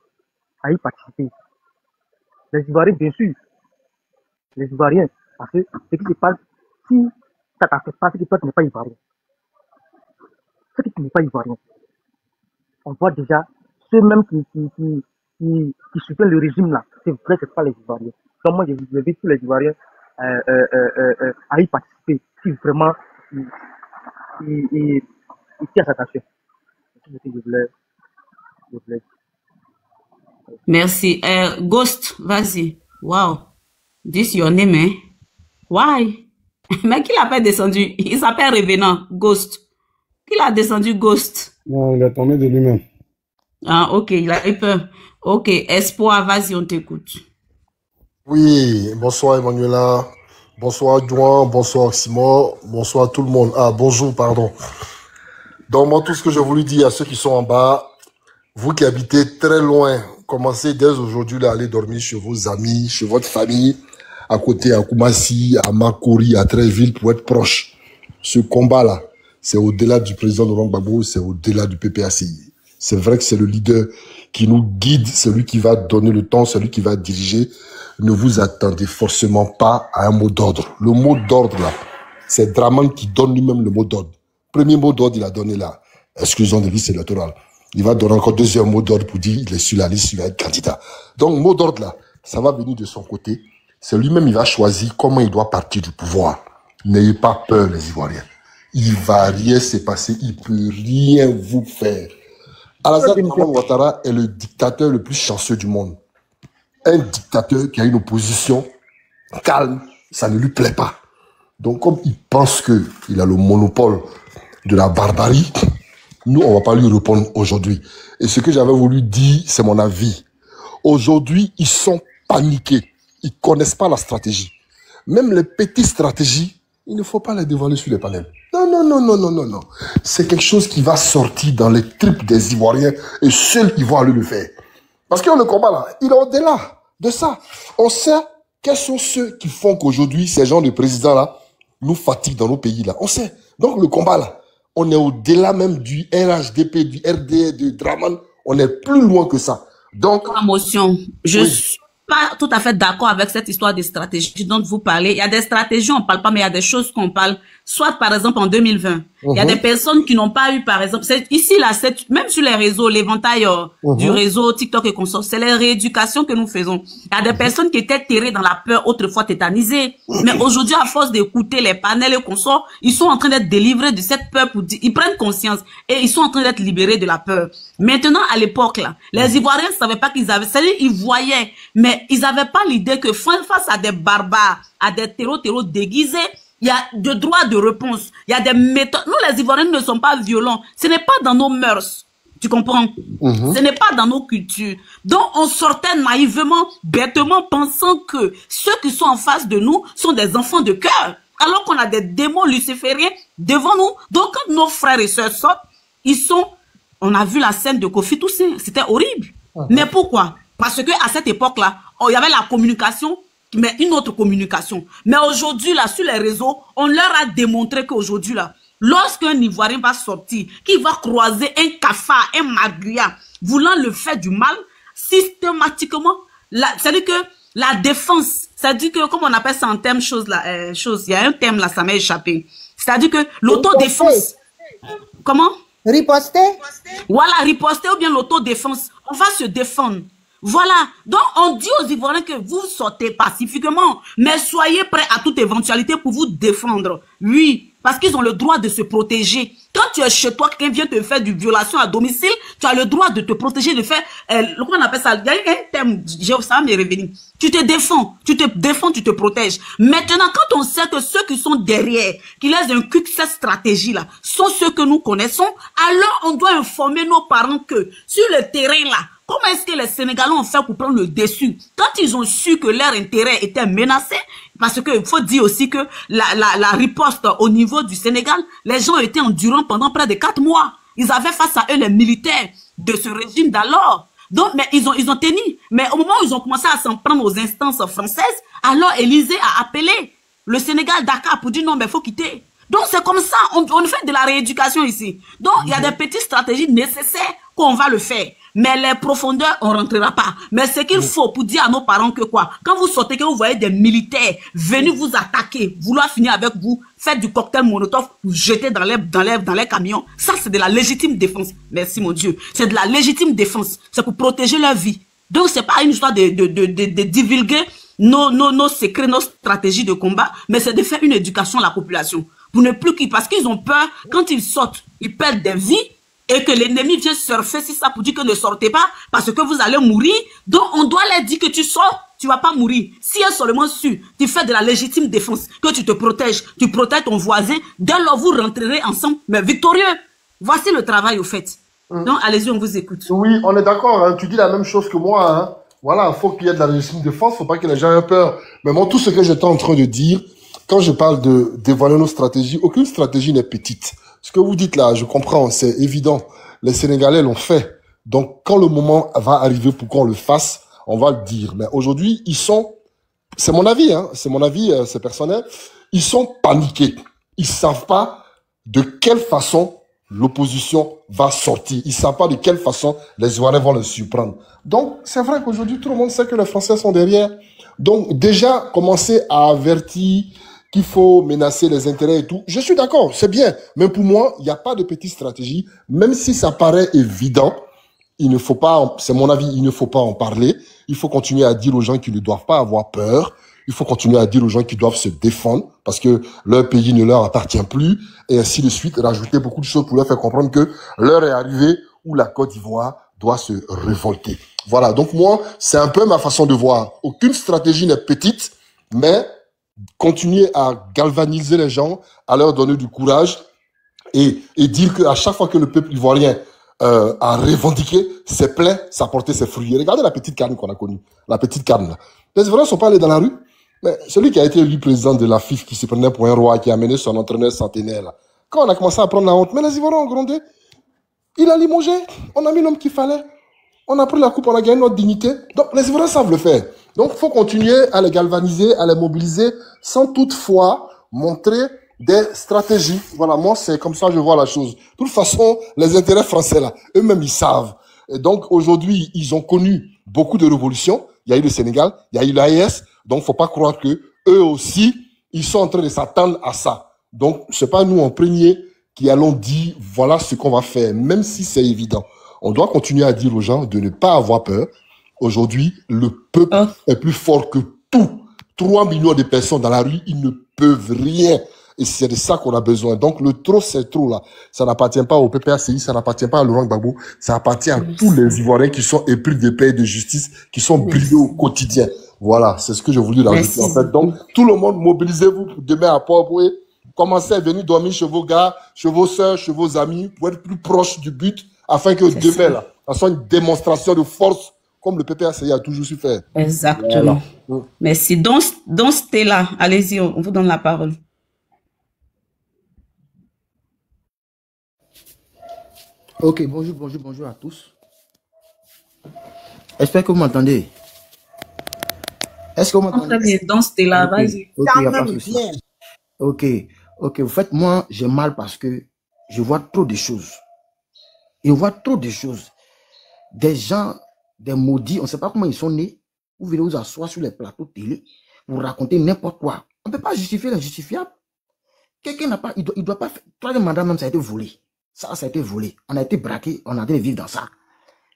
à y participer. Les Ivoiriens, bien sûr. Les Ivoiriens. Parce que ce qui se passe, si ça ne t'affecte pas, c'est que toi tu n'es pas Ivoirien. C'est que tu n'es pas Ivoirien. On voit déjà ceux-mêmes qui soutiennent le régime là. C'est vrai que ce n'est pas les Ivoiriens. Donc moi, j'invite tous les Ivoiriens à y participer si vraiment ils tiennent à s'attacher. Merci. Ghost, vas-y. Wow. This your name, eh? Why? Mais qui l'a pas descendu? Il s'appelle Revenant, Ghost. Qui l'a descendu, Ghost? Non, il est tombé de lui-même. Ah, ok, il a eu peur. Ok, Espoir, vas-y, on t'écoute. Oui, bonsoir Emmanuela, bonsoir Juan, bonsoir Oxymore, bonsoir tout le monde. Ah, bonjour, pardon. Donc moi, tout ce que je voulais dire à ceux qui sont en bas, vous qui habitez très loin, commencez dès aujourd'hui à aller dormir chez vos amis, chez votre famille, à côté à Koumassi, à Makori, à Tréville, pour être proche. Ce combat-là, c'est au-delà du président Laurent Gbagbo, c'est au-delà du PPACI. C'est vrai que c'est le leader qui nous guide, celui qui va donner le temps, celui qui va diriger. Ne vous attendez forcément pas à un mot d'ordre. Le mot d'ordre, là, c'est Draman qui donne lui-même le mot d'ordre. Premier mot d'ordre, il a donné là. Exclusion des listes électorales. il va donner encore deuxième mot d'ordre pour dire il est sur la liste, il va être candidat. Donc, mot d'ordre là, ça va venir de son côté. C'est lui-même, il va choisir comment il doit partir du pouvoir. N'ayez pas peur, les Ivoiriens. Il va rien se passer, il peut rien vous faire. Alassane Dramane Ouattara est le dictateur le plus chanceux du monde. Un dictateur qui a une opposition calme, ça ne lui plaît pas. Donc, comme il pense qu'il a le monopole de la barbarie, nous, on va pas lui répondre aujourd'hui. Et ce que j'avais voulu dire, c'est mon avis. Aujourd'hui, ils sont paniqués. Ils connaissent pas la stratégie. Même les petites stratégies, il ne faut pas les dévoiler sur les panels. Non, non, non, non, non, non, non. C'est quelque chose qui va sortir dans les tripes des Ivoiriens et seuls ils vont aller le faire. Parce que le combat là, il est au-delà de ça. On sait quels sont ceux qui font qu'aujourd'hui, ces gens de présidents là, nous fatiguent dans nos pays là. On sait. Donc le combat là, on est au-delà même du RHDP, du RDR, du Dramane. On est plus loin que ça. Donc, promotion. Je suis pas tout à fait d'accord avec cette histoire de stratégie dont vous parlez. Il y a des stratégies, on parle pas, mais il y a des choses qu'on parle. Soit, par exemple, en 2020, il y a des personnes qui n'ont pas eu, par exemple, ici, là, même sur les réseaux, l'éventail du réseau TikTok et consorts, c'est les rééducations que nous faisons. Il y a des personnes qui étaient terrées dans la peur, autrefois tétanisées. Mais aujourd'hui, à force d'écouter les panels et consorts, ils sont en train d'être délivrés de cette peur ils prennent conscience et ils sont en train d'être libérés de la peur. Maintenant, à l'époque, là, les Ivoiriens ne savaient pas qu'ils avaient, c'est-à-dire, ils voyaient, mais ils n'avaient pas l'idée que face à des barbares, à des terreaux déguisés, il y a des droits de réponse. Il y a des méthodes. Nous, les Ivoiriens ne sommes pas violents. Ce n'est pas dans nos mœurs. Tu comprends? Ce n'est pas dans nos cultures. Donc, on sortait naïvement, bêtement, pensant que ceux qui sont en face de nous sont des enfants de cœur. Alors qu'on a des démons lucifériens devant nous. Donc, quand nos frères et sœurs sortent, ils sont... On a vu la scène de Kofi Toussaint. C'était horrible. Mais pourquoi? Parce que à cette époque-là, il y avait la communication, mais une autre communication. Mais aujourd'hui, là, sur les réseaux, on leur a démontré qu'aujourd'hui, là, lorsqu'un Ivoirien va sortir, qu'il va croiser un cafard, un magouya, voulant le faire du mal, systématiquement, c'est-à-dire que la défense, c'est-à-dire que, comme on appelle ça en termes il y a un terme là, ça m'a échappé. C'est-à-dire que l'autodéfense. Comment? Riposter? Voilà, riposter ou bien l'autodéfense. On va se défendre. Voilà. Donc, on dit aux Ivoiriens que vous sortez pacifiquement, mais soyez prêts à toute éventualité pour vous défendre. Oui, parce qu'ils ont le droit de se protéger. Quand tu es chez toi, quelqu'un vient te faire du violation à domicile, tu as le droit de te protéger, de faire, comment on appelle ça? Il y a un terme, ça va me revenir. Tu te défends, tu te protèges. Maintenant, quand on sait que ceux qui sont derrière, qui les inculquent cette stratégie-là, sont ceux que nous connaissons, alors on doit informer nos parents que, sur le terrain là, comment est-ce que les Sénégalais ont fait pour prendre le dessus? Quand ils ont su que leur intérêt était menacé, parce que il faut dire aussi que la riposte au niveau du Sénégal, les gens étaient endurants pendant près de 4 mois. Ils avaient face à eux les militaires de ce régime d'alors. Donc, mais ils ont tenu. Mais au moment où ils ont commencé à s'en prendre aux instances françaises, alors Élysée a appelé le Sénégal, Dakar, pour dire non, mais il faut quitter. Donc, c'est comme ça, on fait de la rééducation ici. Donc, il y a des petites stratégies nécessaires qu'on va le faire. Mais les profondeurs, on rentrera pas. Mais ce qu'il faut pour dire à nos parents que quoi, quand vous sortez, que vous voyez des militaires venus vous attaquer, vouloir finir avec vous, faire du cocktail Molotov, vous jeter dans les camions, ça c'est de la légitime défense. Merci mon Dieu. C'est de la légitime défense. C'est pour protéger leur vie. Donc c'est pas une histoire de divulguer nos secrets, nos stratégies de combat, mais c'est de faire une éducation à la population. Pour ne plus qu'ils, parce qu'ils ont peur, quand ils sortent, ils perdent des vies, et que l'ennemi vient surfer sur ça pour dire que ne sortez pas parce que vous allez mourir. Donc, on doit leur dire que tu sors, tu vas pas mourir. Si elle seulement su, tu fais de la légitime défense, que tu te protèges, tu protèges ton voisin, dès lors vous rentrerez ensemble, mais victorieux. Voici le travail au fait. Donc, allez-y, on vous écoute. Oui, on est d'accord, hein. Tu dis la même chose que moi, hein. Voilà, il faut qu'il y ait de la légitime défense, faut pas que les gens aient peur. Mais moi, tout ce que j'étais en train de dire, quand je parle de dévoiler nos stratégies, aucune stratégie n'est petite. Ce que vous dites là, je comprends, c'est évident. Les Sénégalais l'ont fait. Donc, quand le moment va arriver pour qu'on le fasse, on va le dire. Mais aujourd'hui, ils sont, c'est mon avis, hein, c'est personnel, ils sont paniqués. Ils savent pas de quelle façon l'opposition va sortir. Ils savent pas de quelle façon les Ivoiriens vont le surprendre. Donc, c'est vrai qu'aujourd'hui, tout le monde sait que les Français sont derrière. Donc, déjà, commencer à avertir qu'il faut menacer les intérêts et tout. Je suis d'accord, c'est bien. Mais pour moi, il n'y a pas de petite stratégie. Même si ça paraît évident, il ne faut pas, c'est mon avis, il ne faut pas en parler. Il faut continuer à dire aux gens qu'ils ne doivent pas avoir peur. Il faut continuer à dire aux gens qu'ils doivent se défendre parce que leur pays ne leur appartient plus et ainsi de suite. Rajouter beaucoup de choses pour leur faire comprendre que l'heure est arrivée où la Côte d'Ivoire doit se révolter. Voilà. Donc moi, c'est un peu ma façon de voir. Aucune stratégie n'est petite, mais continuer à galvaniser les gens, à leur donner du courage et dire qu'à chaque fois que le peuple ivoirien a revendiqué ses plaies, ça portait ses fruits. Et regardez la petite Cannes qu'on a connue, la petite Cannes là. Les Ivoiriens ne sont pas allés dans la rue, mais celui qui a été élu président de la FIF, qui se prenait pour un roi, qui a mené son entraîneur centenaire là, quand on a commencé à prendre la honte, mais les Ivoiriens ont grondé, il a limogé, on a mis l'homme qu'il fallait, on a pris la coupe, on a gagné notre dignité. Donc les Ivoiriens savent le faire. Donc il faut continuer à les galvaniser, à les mobiliser, sans toutefois montrer des stratégies. Voilà, moi c'est comme ça que je vois la chose. De toute façon, les intérêts français là, eux-mêmes ils savent. Et donc aujourd'hui, ils ont connu beaucoup de révolutions. Il y a eu le Sénégal, il y a eu l'AES. Donc faut pas croire que eux aussi, ils sont en train de s'attendre à ça. Donc c'est pas nous en premier qui allons dire voilà ce qu'on va faire, même si c'est évident. On doit continuer à dire aux gens de ne pas avoir peur. Aujourd'hui, le peuple est plus fort que tout. 3 millions de personnes dans la rue, ils ne peuvent rien. Et c'est de ça qu'on a besoin. Donc, le trop, c'est trop, là. Ça n'appartient pas au PPACI, ça n'appartient pas à Laurent Gbagbo, ça appartient à tous les Ivoiriens qui sont épris de paix et de justice, qui sont brillés au quotidien. Voilà, c'est ce que je voulais rajouter, en fait. Donc, tout le monde, mobilisez-vous pour demain à Port-Boué. Commencez à venir dormir chez vos gars, chez vos sœurs, chez vos amis, pour être plus proche du but, afin que demain, là, ça soit une démonstration de force comme le PPACI a toujours su faire. Exactement. Voilà. Merci. Donc Stella, allez-y, on vous donne la parole. Ok, bonjour à tous. J'espère que vous m'entendez. Est-ce que vous m'entendez? Très bien, donc Stella, vas-y. Ok, en fait, moi, j'ai mal parce que je vois trop de choses. Je vois trop de choses. Des gens, des maudits, on ne sait pas comment ils sont nés. Vous venez vous asseoir sur les plateaux de télé, vous raconter n'importe quoi. On ne peut pas justifier l'injustifiable. Quelqu'un n'a pas, il doit pas faire. Troisième mandat même, ça a été volé. Ça a été volé. On a été braqué, on a été vivre dans ça.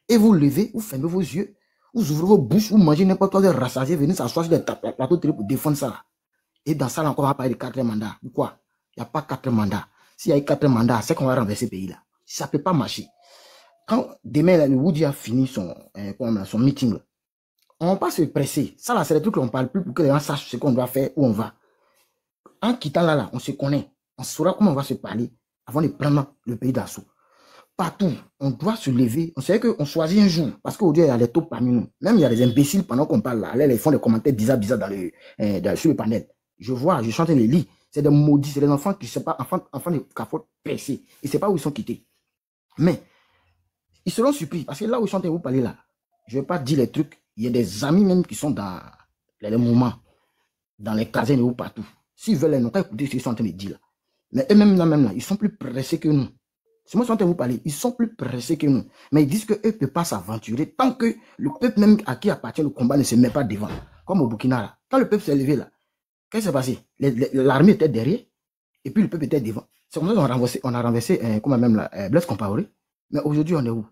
Et vous levez, vous fermez vos yeux, vous ouvrez vos bouches, vous mangez n'importe quoi, vous rassasiez, venez s'asseoir sur les plateaux de télé pour défendre ça. Et dans ça, là, encore, on va parler de 4 mandats. Pourquoi? Il n'y a pas 4 mandats. S'il y a eu 4 mandats, c'est qu'on va renverser ce pays-là. Ça ne peut pas marcher. Quand demain, le Woody a fini son meeting, là, on ne va pas se presser. Ça, là, c'est des trucs qu'on ne parle plus pour que les gens sachent ce qu'on doit faire, où on va. En quittant là, on se connaît. On saura comment on va se parler avant de prendre le pays d'assaut. Partout, on doit se lever. On sait qu'on choisit un jour. Parce qu'aujourd'hui, il y a des taupes parmi nous. Même il y a des imbéciles pendant qu'on parle là. Là, ils font des commentaires bizarres sur le panel. Je vois, je chante les lits. C'est des maudits, c'est des enfants qui ne sont pas, enfants de capote pressés. Ils ne savent pas où ils sont quittés. Mais, ils seront surpris. Parce que là où ils sont en train de vous parler là, je ne vais pas dire les trucs. Il y a des amis même qui sont dans les moments, dans les casernes ou partout. S'ils veulent, ils n'ont pas écouté ce qu'ils sont en train de dire là. Mais eux-mêmes là, ils sont plus pressés que nous. Si moi je suis en train de vous parler, ils sont plus pressés que nous. Mais ils disent qu'eux ne peuvent pas s'aventurer tant que le peuple même à qui appartient le combat ne se met pas devant. Comme au Burkina là. Quand le peuple s'est levé là, qu'est-ce qui s'est passé? L'armée était derrière et puis le peuple était devant. C'est comme ça qu'on a renversé comment même là, Blaise Compaoré. Mais aujourd'hui on est où?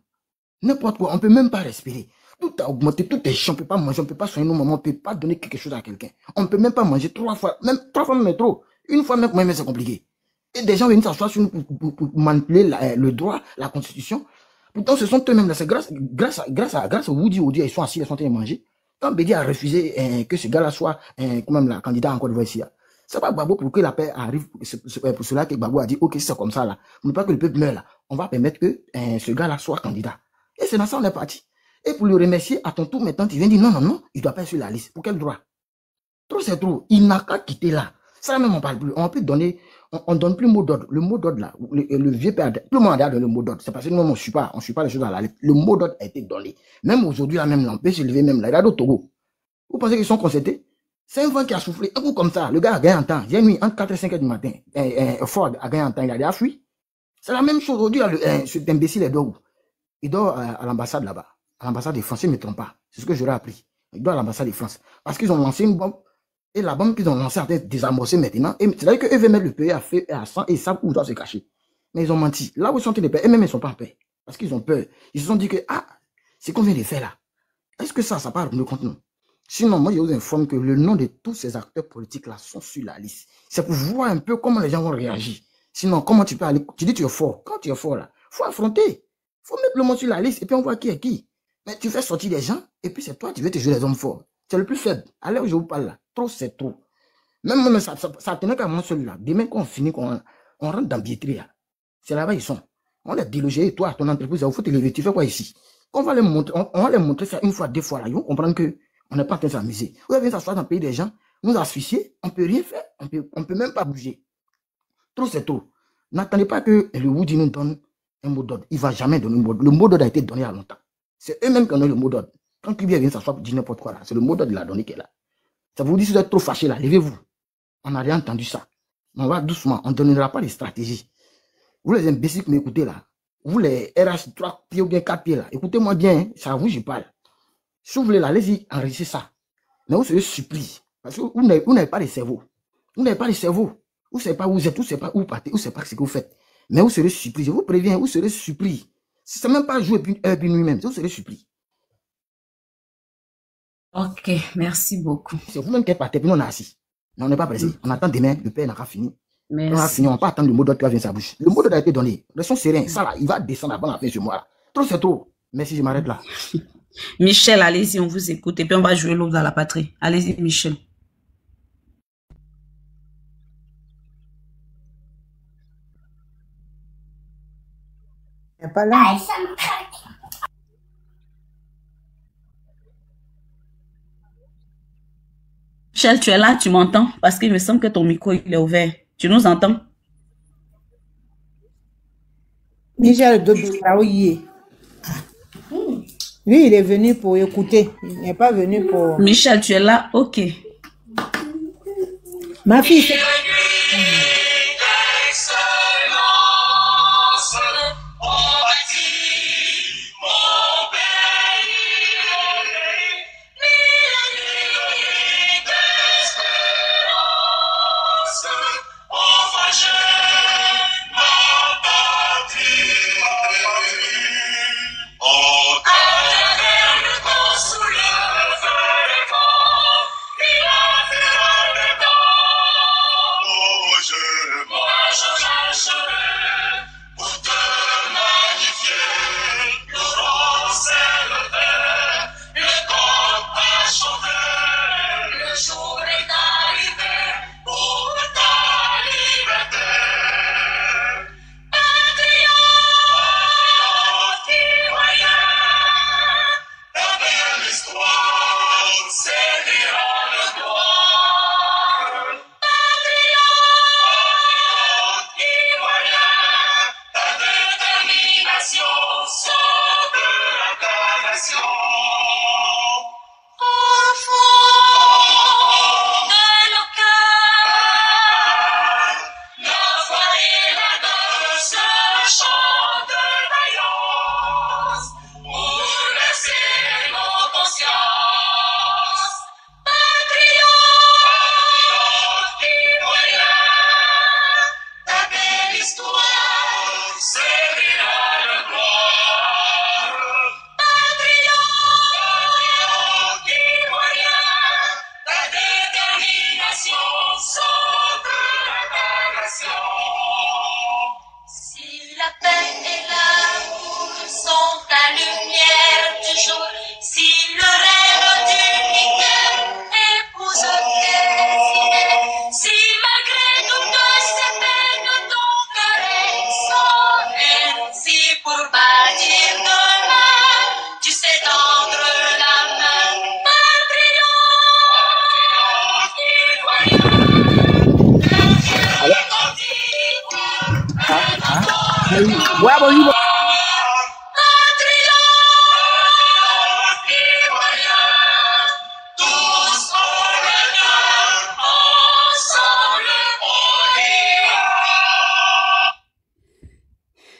N'importe quoi, on ne peut même pas respirer. Tout a augmenté, tout est chiant, on ne peut pas manger, on ne peut pas soigner nos mamans, on ne peut pas donner quelque chose à quelqu'un. On ne peut même pas manger 3 fois, même 3 fois même trop. Une fois même c'est compliqué. Et des gens viennent s'asseoir sur nous pour manipuler le droit, la constitution. Pourtant, ce sont eux-mêmes là. C'est grâce au Woody, ils sont assis, ils sont en train de manger. Quand Bédi a refusé que ce gars-là soit quand même la candidat en Côte d'Ivoire ici, c'est pas Gbagbo pour que la paix arrive. C'est pour cela que Gbagbo a dit ok, c'est comme ça là. Pour ne pas que le peuple meure là, on va permettre que ce gars-là soit candidat. Et c'est dans ça on est parti. Et pour le remercier, à ton tour maintenant, tu viens dire non, il doit pas être sur la liste. Pour quel droit? Trop c'est trop. Il n'a qu'à quitter là. Ça même on parle plus. On peut donner. On donne plus le mot d'ordre. Le mot d'ordre là, le vieux père, tout le monde a donné le mot d'ordre. C'est parce que nous, on ne suit pas les choses à la lettre. Le mot d'ordre a été donné. Même aujourd'hui, là, même là, on peut se lever même là. Regarde au Togo. Vous pensez qu'ils sont concertés? C'est un vent qui a soufflé. Un coup comme ça, le gars a gagné en temps. J'ai nuit entre 4 et 5 heures du matin. Ford a gagné en temps. Il a déjà fui. C'est la même chose aujourd'hui. Cet imbécile est dort où? Il dort à l'ambassade là-bas. À l'ambassade des Français, ne me trompe pas. C'est ce que j'aurais appris. Il dort à l'ambassade de France. Parce qu'ils ont lancé une bombe. Et la bombe qu'ils ont lancée a été désamorcée maintenant. C'est-à-dire qu'eux veulent mettre le pays à feu et à sang et ils savent où ils doivent se cacher. Mais ils ont menti. Là où ils sont en train de paix, eux-mêmes, ils ne sont pas en paix. Parce qu'ils ont peur. Ils se sont dit que, ah, c'est qu'on vient de faire là. Est-ce que ça parle de contre nous? Sinon, moi, je vous informe que le nom de tous ces acteurs politiques-là sont sur la liste. C'est pour voir un peu comment les gens vont réagir. Sinon, comment tu peux aller... Tu dis que tu es fort. Quand tu es fort, là, il faut affronter. Il faut mettre le mot sur la liste et puis on voit qui est qui. Mais tu fais sortir des gens et puis c'est toi, tu veux te jouer les hommes forts. C'est le plus faible. À l'heure où je vous parle là, trop, c'est trop. Même moi, ça tenait qu'à moi seul là. Demain, quand on finit, on rentre dans billetterie. C'est là-bas ils sont. On les délogé, toi, ton entreprise, il faut te lever. Tu fais quoi ici? On va les montrer ça une fois, deux fois là. Ils vont comprendre que on n'est pas en train de s'amuser. Vous avez s'asseoir dans le pays des gens, nous asphyxier, on ne peut rien faire, on peut même pas bouger. Trop, c'est trop. N'attendez pas que le Woody nous donne un mot d'ordre. Il ne va jamais donner un mot d'ordre. Le mot d'ordre a été donné il y a longtemps. C'est eux-mêmes qui ont donné le mot d'ordre. Quand Kibia vient s'asseoir pour dire n'importe quoi là, c'est le mot d'ordre de la donnée qui est là. Ça vous dit si vous êtes trop fâché là, levez-vous. On n'a rien entendu ça. On va doucement, on ne donnera pas les stratégies. Vous les imbéciles qui m'écoutez là, vous les RH 3 pieds ou bien 4 pieds là, écoutez-moi bien, hein, c'est à vous je parle. Si vous voulez là, allez-y, enrichissez ça. Mais vous serez surpris. Parce que vous n'avez pas de cerveau. Vous n'avez pas de cerveau. Vous ne savez pas où vous êtes, vous ne savez pas où vous partez, vous ne savez pas ce que vous faites. Mais vous serez surpris. Je vous préviens, vous serez surpris. Ce n'est même pas jouer heure puis nuit même. Vous serez surpris. Ok, merci beaucoup. C'est vous-même qui êtes parti, puis on est assis. Mais on n'est pas pressé. On attend demain, le père n'a pas fini. Merci. On a fini, on ne va pas attendre le mot d'ordre qui va venir sa bouche. Le mot d'ordre a été donné. Restons sereins. Ça là, il va descendre avant la fin de ce mois là. Trop, c'est trop. Merci, je m'arrête là. Michel, allez-y, on vous écoute. Et puis on va jouer l'autre dans la patrie. Allez-y, Michel. Il n'est pas là. Michel, tu es là, tu m'entends? Parce qu'il me semble que ton micro il est ouvert. Tu nous entends? Michel Dodoulaouye. Lui, il est venu pour écouter. Il n'est pas venu pour... Michel, tu es là? Ok. Ma fille, c'est...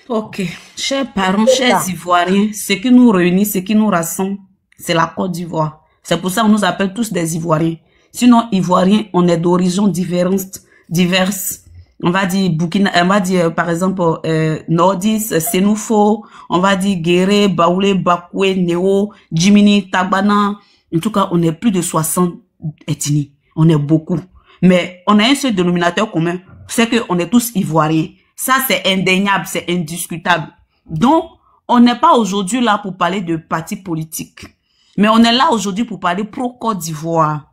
Ok, chers parents, chers Ivoiriens, ce qui nous réunit, ce qui nous rassemble, c'est la Côte d'Ivoire. C'est pour ça qu'on nous appelle tous des Ivoiriens. Sinon, Ivoiriens, on est d'horizons diverses. On va dire par exemple Nordis, Sénoufo, on va dire Guéré, Baoulé, Bakoué, Néo, Jimini, Tabana. En tout cas, on est plus de 60 ethnies. On est beaucoup. Mais on a un seul dénominateur commun, c'est qu'on est tous Ivoiriens. Ça, c'est indéniable, c'est indiscutable. Donc, on n'est pas aujourd'hui là pour parler de partis politiques. Mais on est là aujourd'hui pour parler pro-Côte d'Ivoire.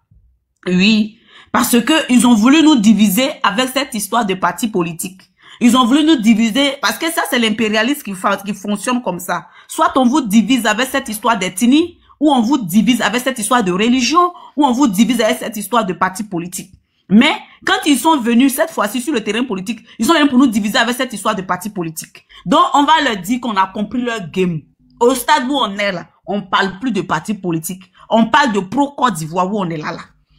Oui. Parce que ils ont voulu nous diviser avec cette histoire de partis politiques. Ils ont voulu nous diviser, parce que ça, c'est l'impérialisme qui fonctionne comme ça. Soit on vous divise avec cette histoire d'ethnie, ou on vous divise avec cette histoire de religion, ou on vous divise avec cette histoire de partis politiques. Mais, quand ils sont venus, cette fois-ci, sur le terrain politique, ils sont venus pour nous diviser avec cette histoire de partis politiques. Donc, on va leur dire qu'on a compris leur game. Au stade où on est là, on parle plus de partis politiques. On parle de pro-Côte d'Ivoire où on est là.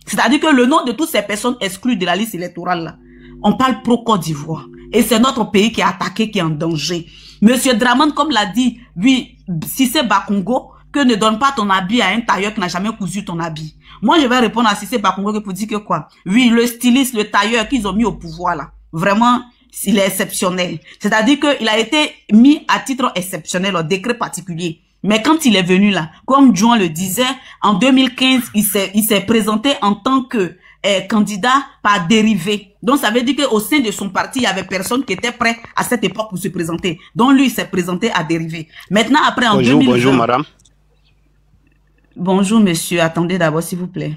C'est-à-dire que le nom de toutes ces personnes exclues de la liste électorale là, on parle pro-Côte d'Ivoire. Et c'est notre pays qui est attaqué, qui est en danger. Monsieur Dramane, comme l'a dit, oui, Cissé Bakongo, que ne donne pas ton habit à un tailleur qui n'a jamais cousu ton habit. Moi, je vais répondre à Cissé Bakongo pour dire que quoi? Oui, le styliste, le tailleur qu'ils ont mis au pouvoir là, vraiment, il est exceptionnel. C'est-à-dire qu'il a été mis à titre exceptionnel, au décret particulier. Mais quand il est venu là, comme John le disait, en 2015, il s'est présenté en tant que candidat par dérivé. Donc, ça veut dire qu'au sein de son parti, il y avait personne qui était prêt à cette époque pour se présenter. Donc, lui, il s'est présenté à dérivé. Maintenant, après, en 2020... Bonjour, madame. Bonjour, monsieur. Attendez d'abord, s'il vous plaît.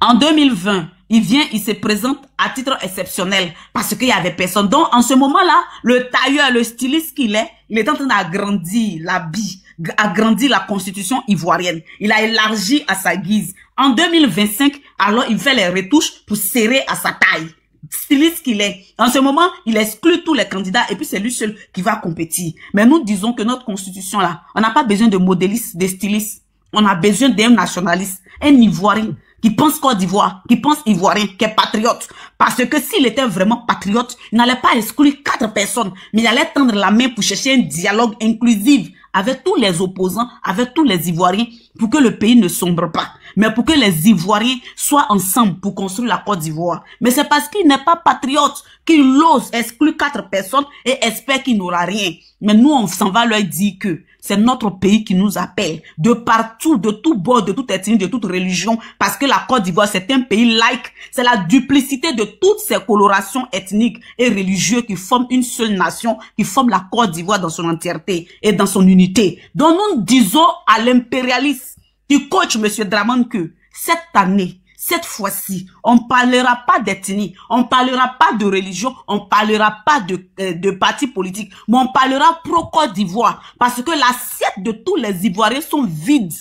En 2020, il se présente à titre exceptionnel parce qu'il y avait personne. Donc, en ce moment-là, le tailleur, le styliste qu'il est, il est en train d'agrandir l'habit, agrandir la constitution ivoirienne. Il a élargi à sa guise. En 2025, alors, il fait les retouches pour serrer à sa taille. Styliste qu'il est. En ce moment, il exclut tous les candidats et puis c'est lui seul qui va compétir. Mais nous disons que notre constitution là, on n'a pas besoin de modélistes, de stylistes. On a besoin d'un nationaliste, un Ivoirien qui pense Côte d'Ivoire, qui pense Ivoirien, qui est patriote. Parce que s'il était vraiment patriote, il n'allait pas exclure 4 personnes, mais il allait tendre la main pour chercher un dialogue inclusif avec tous les opposants, avec tous les Ivoiriens, pour que le pays ne sombre pas. Mais pour que les Ivoiriens soient ensemble pour construire la Côte d'Ivoire. Mais c'est parce qu'il n'est pas patriote qu'il ose exclure 4 personnes et espère qu'il n'aura rien. Mais nous, on s'en va leur dire que c'est notre pays qui nous appelle, de partout, de tout bord, de toute ethnie, de toute religion, parce que la Côte d'Ivoire, c'est un pays laïque, c'est la duplicité de toutes ces colorations ethniques et religieuses qui forment une seule nation, qui forment la Côte d'Ivoire dans son entièreté et dans son unité. Donc nous disons à l'impérialiste qui coach M. Dramane que cette année, cette fois-ci, on ne parlera pas d'ethnie, on ne parlera pas de religion, on ne parlera pas de parti politique, mais on parlera pro-Côte d'Ivoire. Parce que l'assiette de tous les Ivoiriens sont vides.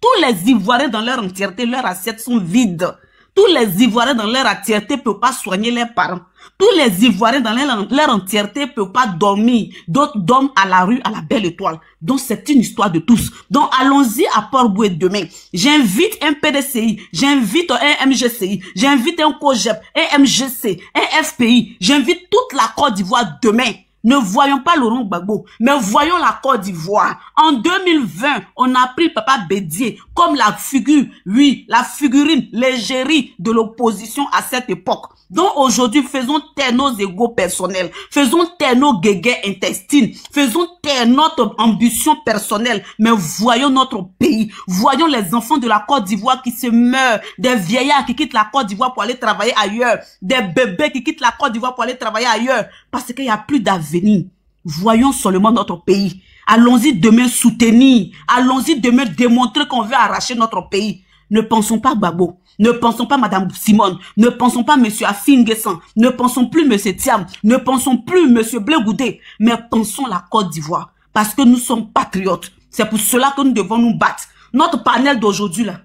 Tous les Ivoiriens dans leur entièreté, leurs assiettes sont vides. Tous les Ivoiriens dans leur entièreté ne peuvent pas soigner leurs parents. Tous les Ivoiriens dans leur entièreté ne peuvent pas dormir. D'autres dorment à la rue, à la Belle Étoile. Donc, c'est une histoire de tous. Donc, allons-y à Port-Bouet demain. J'invite un PDCI, j'invite un MGCI, j'invite un COGEP, un MGC, un FPI. J'invite toute la Côte d'Ivoire demain. Ne voyons pas Laurent Gbagbo, mais voyons la Côte d'Ivoire. En 2020, on a pris Papa Bédié comme la figure, oui, la figurine, l'égérie de l'opposition à cette époque. Donc aujourd'hui, faisons taire nos égos personnels, faisons taire nos guéguets intestines, faisons taire notre ambition personnelle, mais voyons notre pays, voyons les enfants de la Côte d'Ivoire qui se meurent, des vieillards qui quittent la Côte d'Ivoire pour aller travailler ailleurs, des bébés qui quittent la Côte d'Ivoire pour aller travailler ailleurs, parce qu'il n'y a plus d'avenir. Voyons seulement notre pays. Allons-y demain soutenir, allons-y demain démontrer qu'on veut arracher notre pays. Ne pensons pas Gbagbo, ne pensons pas Madame Simone, ne pensons pas Monsieur Afinguessan, ne pensons plus Monsieur Thiam, ne pensons plus Monsieur Blé Goudé, mais pensons la Côte d'Ivoire, parce que nous sommes patriotes. C'est pour cela que nous devons nous battre. Notre panel d'aujourd'hui là,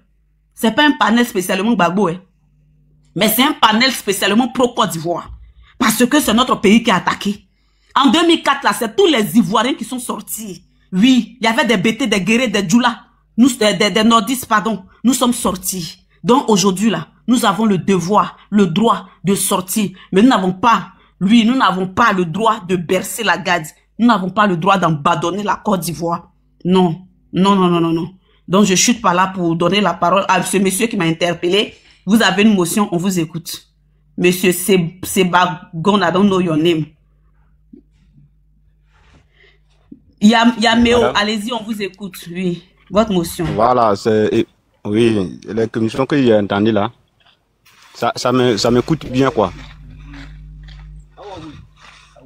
c'est pas un panel spécialement Gbagbo, mais c'est un panel spécialement pro-Côte d'Ivoire, parce que c'est notre pays qui est attaqué. En 2004 là, c'est tous les Ivoiriens qui sont sortis. Oui, il y avait des BT, des Guérés, des Djoula. Nous, des nordistes, pardon, nous sommes sortis. Donc aujourd'hui là, nous avons le devoir, le droit de sortir. Mais nous n'avons pas, nous n'avons pas le droit de bercer la garde. Nous n'avons pas le droit d'abandonner la Côte d'Ivoire. Non, non, non, non, non, non. Donc je chute pas là pour donner la parole à ce monsieur qui m'a interpellé. Vous avez une motion, on vous écoute. Monsieur Sebagon, I don't know your name. Yameo, allez-y, on vous écoute. Oui, votre motion. Voilà, c'est... Oui, les commissions que j'ai entendues là, ça me coûte bien, quoi.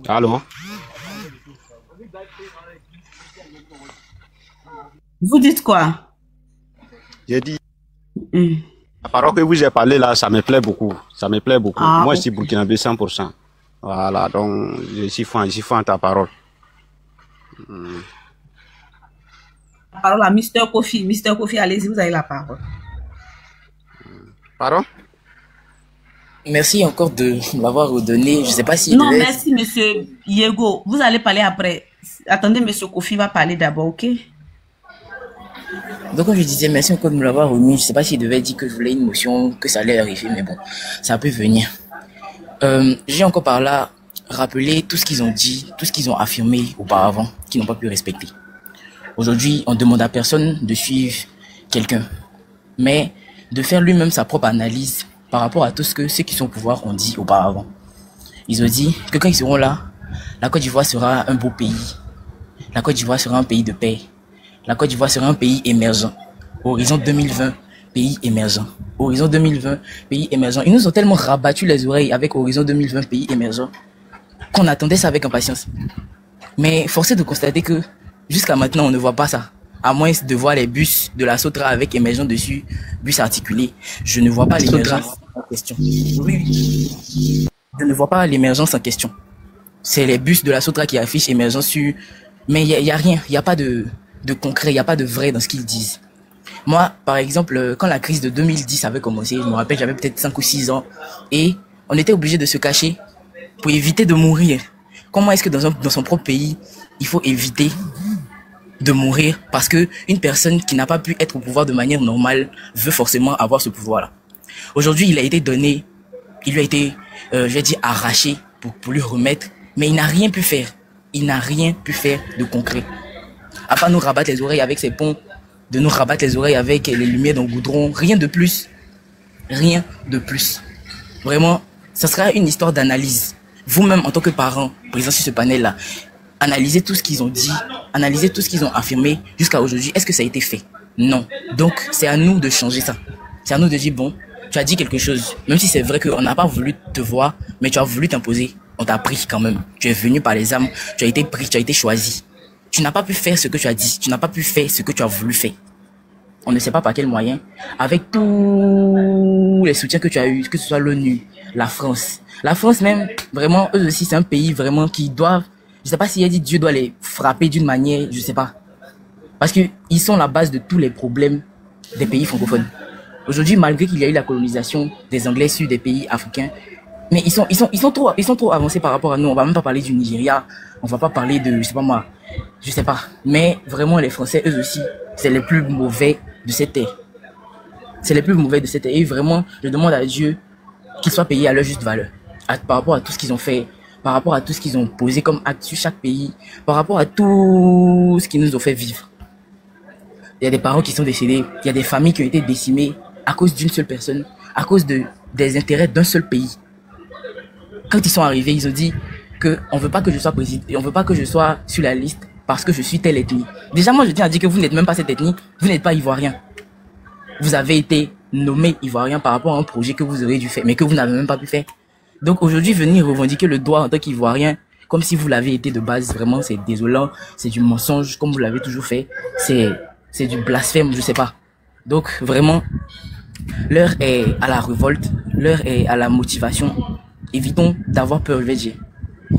Allô? Vous dites quoi? J'ai dit... La parole que vous avez parlé là, ça me plaît beaucoup. Ça me plaît beaucoup. Ah, Moi, je suis burkinabé 100%. Voilà, donc je suis fan ta parole. La parole à Mr. Kofi. Mr. Kofi, allez-y, vous avez la parole. Pardon? Merci encore de m'avoir redonné. Je ne sais pas si... Non, merci, monsieur Yego. Vous allez parler après. Attendez, monsieur Kofi va parler d'abord, ok? Donc, comme je disais, merci encore de me l'avoir remis. Je ne sais pas s'il devait dire que je voulais une motion, que ça allait arriver, mais bon, ça peut venir. J'ai encore par là rappelé tout ce qu'ils ont dit, tout ce qu'ils ont affirmé auparavant, qu'ils n'ont pas pu respecter. Aujourd'hui, on demande à personne de suivre quelqu'un, mais de faire lui-même sa propre analyse par rapport à tout ce que ceux qui sont au pouvoir ont dit auparavant. Ils ont dit que quand ils seront là, la Côte d'Ivoire sera un beau pays. La Côte d'Ivoire sera un pays de paix. La Côte d'Ivoire sera un pays émergent. Horizon 2020, pays émergent. Horizon 2020, pays émergent. Ils nous ont tellement rabattu les oreilles avec Horizon 2020, pays émergent, qu'on attendait ça avec impatience. Mais force est de constater que jusqu'à maintenant, on ne voit pas ça. À moins de voir les bus de la Sotra avec émergent dessus, bus articulés. Je ne vois pas l'émergence en question. Oui. Je ne vois pas l'émergence en question. C'est les bus de la Sotra qui affichent émergence sur... Mais il y a rien, il n'y a pas de concret, il n'y a pas de vrai dans ce qu'ils disent. Moi, par exemple, quand la crise de 2010 avait commencé, je me rappelle, j'avais peut-être 5 ou 6 ans, et on était obligé de se cacher pour éviter de mourir. Comment est-ce que dans son propre pays, il faut éviter de mourir parce que une personne qui n'a pas pu être au pouvoir de manière normale veut forcément avoir ce pouvoir-là. Aujourd'hui, il a été donné, il lui a été, je vais dire, arraché pour lui remettre, mais il n'a rien pu faire. Il n'a rien pu faire de concret. À part nous rabattre les oreilles avec ses ponts, de nous rabattre les oreilles avec les lumières dans le goudron, rien de plus. Rien de plus. Vraiment, ça sera une histoire d'analyse. Vous-même, en tant que parent, présent sur ce panel-là, analysez tout ce qu'ils ont dit, analysez tout ce qu'ils ont affirmé jusqu'à aujourd'hui. Est-ce que ça a été fait? Non. Donc, c'est à nous de changer ça. C'est à nous de dire, bon, tu as dit quelque chose, même si c'est vrai qu'on n'a pas voulu te voir, mais tu as voulu t'imposer. On t'a pris quand même. Tu es venu par les âmes, tu as été pris, tu as été choisi. Tu n'as pas pu faire ce que tu as dit, tu n'as pas pu faire ce que tu as voulu faire. On ne sait pas par quel moyen, avec tous les soutiens que tu as eu, que ce soit l'ONU, la France. La France même, vraiment, eux aussi, c'est un pays vraiment qui doivent, je sais pas s'il a dit Dieu doit les frapper d'une manière, je sais pas. Parce que ils sont la base de tous les problèmes des pays francophones. Aujourd'hui, malgré qu'il y a eu la colonisation des Anglais sur des pays africains, mais ils sont trop avancés par rapport à nous. On va même pas parler du Nigeria, on va pas parler de, je sais pas. Mais vraiment, les Français, eux aussi, c'est les plus mauvais de cette terre. C'est les plus mauvais de cette terre. Et vraiment, je demande à Dieu qu'ils soient payés à leur juste valeur. Par rapport à tout ce qu'ils ont fait, par rapport à tout ce qu'ils ont posé comme acte sur chaque pays, par rapport à tout ce qu'ils nous ont fait vivre. Il y a des parents qui sont décédés, il y a des familles qui ont été décimées à cause d'une seule personne, à cause des intérêts d'un seul pays. Quand ils sont arrivés, ils ont dit que on veut pas que je sois président, on veut pas que je sois sur la liste parce que je suis telle ethnie. Déjà, moi, je tiens à dire que vous n'êtes même pas cette ethnie, vous n'êtes pas ivoirien. Vous avez été nommé ivoirien par rapport à un projet que vous auriez dû faire, mais que vous n'avez même pas pu faire. Donc aujourd'hui, venir revendiquer le droit en tant qu'Ivoirien, comme si vous l'avez été de base, vraiment, c'est désolant, c'est du mensonge, comme vous l'avez toujours fait, c'est du blasphème, je sais pas. Donc vraiment, l'heure est à la révolte, l'heure est à la motivation. Évitons d'avoir peur, je vais dire.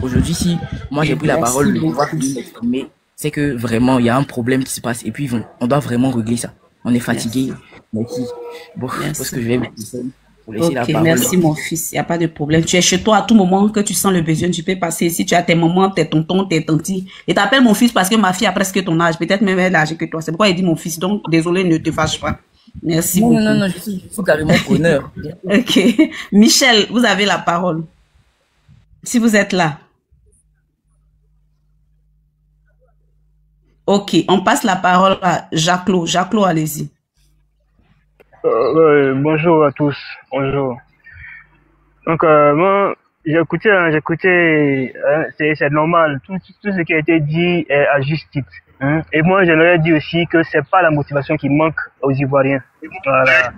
Aujourd'hui, si moi j'ai pris la parole, le pouvoir de m'exprimer, c'est que vraiment, il y a un problème qui se passe, et puis on doit vraiment régler ça. On est fatigué, mais bon, parce que je vais Ok, merci mon fils, il n'y a pas de problème. Tu es chez toi à tout moment que tu sens le besoin, tu peux passer ici, tu as tes mamans, tes tontons, tes tantis. Et t'appelles mon fils parce que ma fille a presque ton âge, peut-être même elle a l'âge que toi. C'est pourquoi il dit mon fils, donc désolé, ne te fâche pas. Merci beaucoup. Non, je suis carrément honneur. Ok. Michel, vous avez la parole. Si vous êtes là. Ok, on passe la parole à Jacques-Claude. Jacques-Claude, allez-y. Bonjour à tous. Bonjour. Donc, moi, j'écoutais, c'est normal. Tout ce qui a été dit est à juste titre. Hein. Et moi, j'aimerais dire aussi que c'est pas la motivation qui manque aux Ivoiriens. Voilà.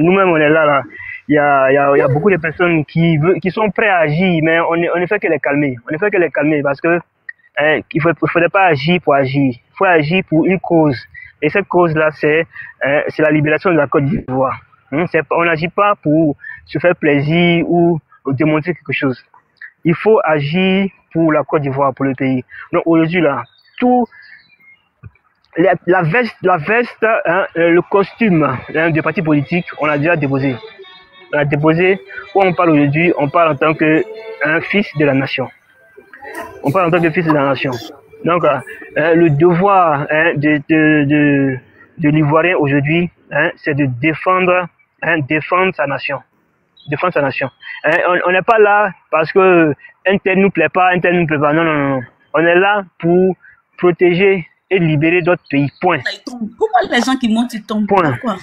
Nous-mêmes, on est là. Il y a beaucoup de personnes qui sont prêts à agir, mais on ne fait que les calmer. On ne fait que les calmer parce que il faudrait pas agir pour agir. Il faut agir pour une cause. Et cette cause-là, c'est la libération de la Côte d'Ivoire. On n'agit pas pour se faire plaisir ou démontrer quelque chose. Il faut agir pour la Côte d'Ivoire, pour le pays. Donc aujourd'hui, là, la veste, le costume du parti politique, on l'a déjà déposé. On l'a déposé. Où on parle aujourd'hui, on parle en tant que fils de la nation. On parle en tant que fils de la nation. Donc, le devoir de l'Ivoirien aujourd'hui, c'est de défendre sa nation. Défendre sa nation. On n'est pas là parce que un tel nous plaît pas, un tel nous plaît pas. Non. On est là pour protéger et libérer d'autres pays. Point. Pourquoi les gens qui montent, ils tombent? Point. Pourquoi?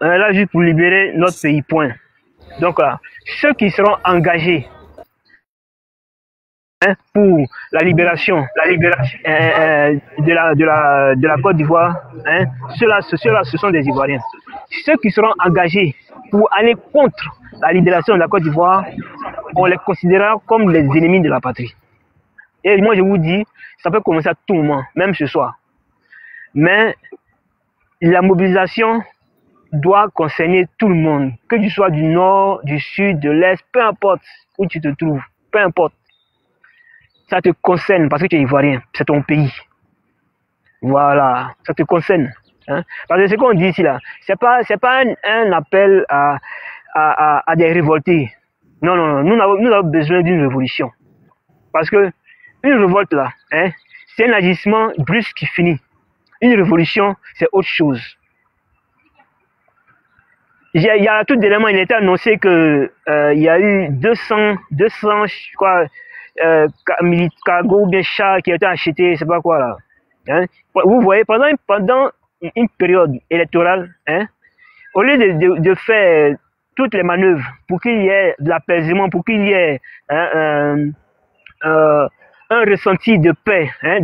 On est là juste pour libérer notre pays. Point. Donc, ceux qui seront engagés pour la libération de la Côte d'Ivoire, ceux-là, ce sont des Ivoiriens. Ceux qui seront engagés pour aller contre la libération de la Côte d'Ivoire, on les considérera comme les ennemis de la patrie. Et moi, je vous dis, ça peut commencer à tout moment, même ce soir. Mais la mobilisation doit concerner tout le monde, que tu sois du nord, du sud, de l'est, peu importe où tu te trouves, peu importe. Ça te concerne parce que tu es Ivoirien, c'est ton pays. Voilà, ça te concerne. Parce que ce qu'on dit ici là, c'est pas un appel à des révoltés. Non, nous avons besoin d'une révolution. Parce que une révolte là, c'est un agissement brusque qui finit. Une révolution, c'est autre chose. Il y a tout d'éléments, il a été annoncé que il y a eu 200, je crois, cargo ou bien chars qui ont été achetés, je sais pas quoi là. Vous voyez, pendant une période électorale, au lieu de faire toutes les manœuvres pour qu'il y ait de l'apaisement, pour qu'il y ait un ressenti de paix,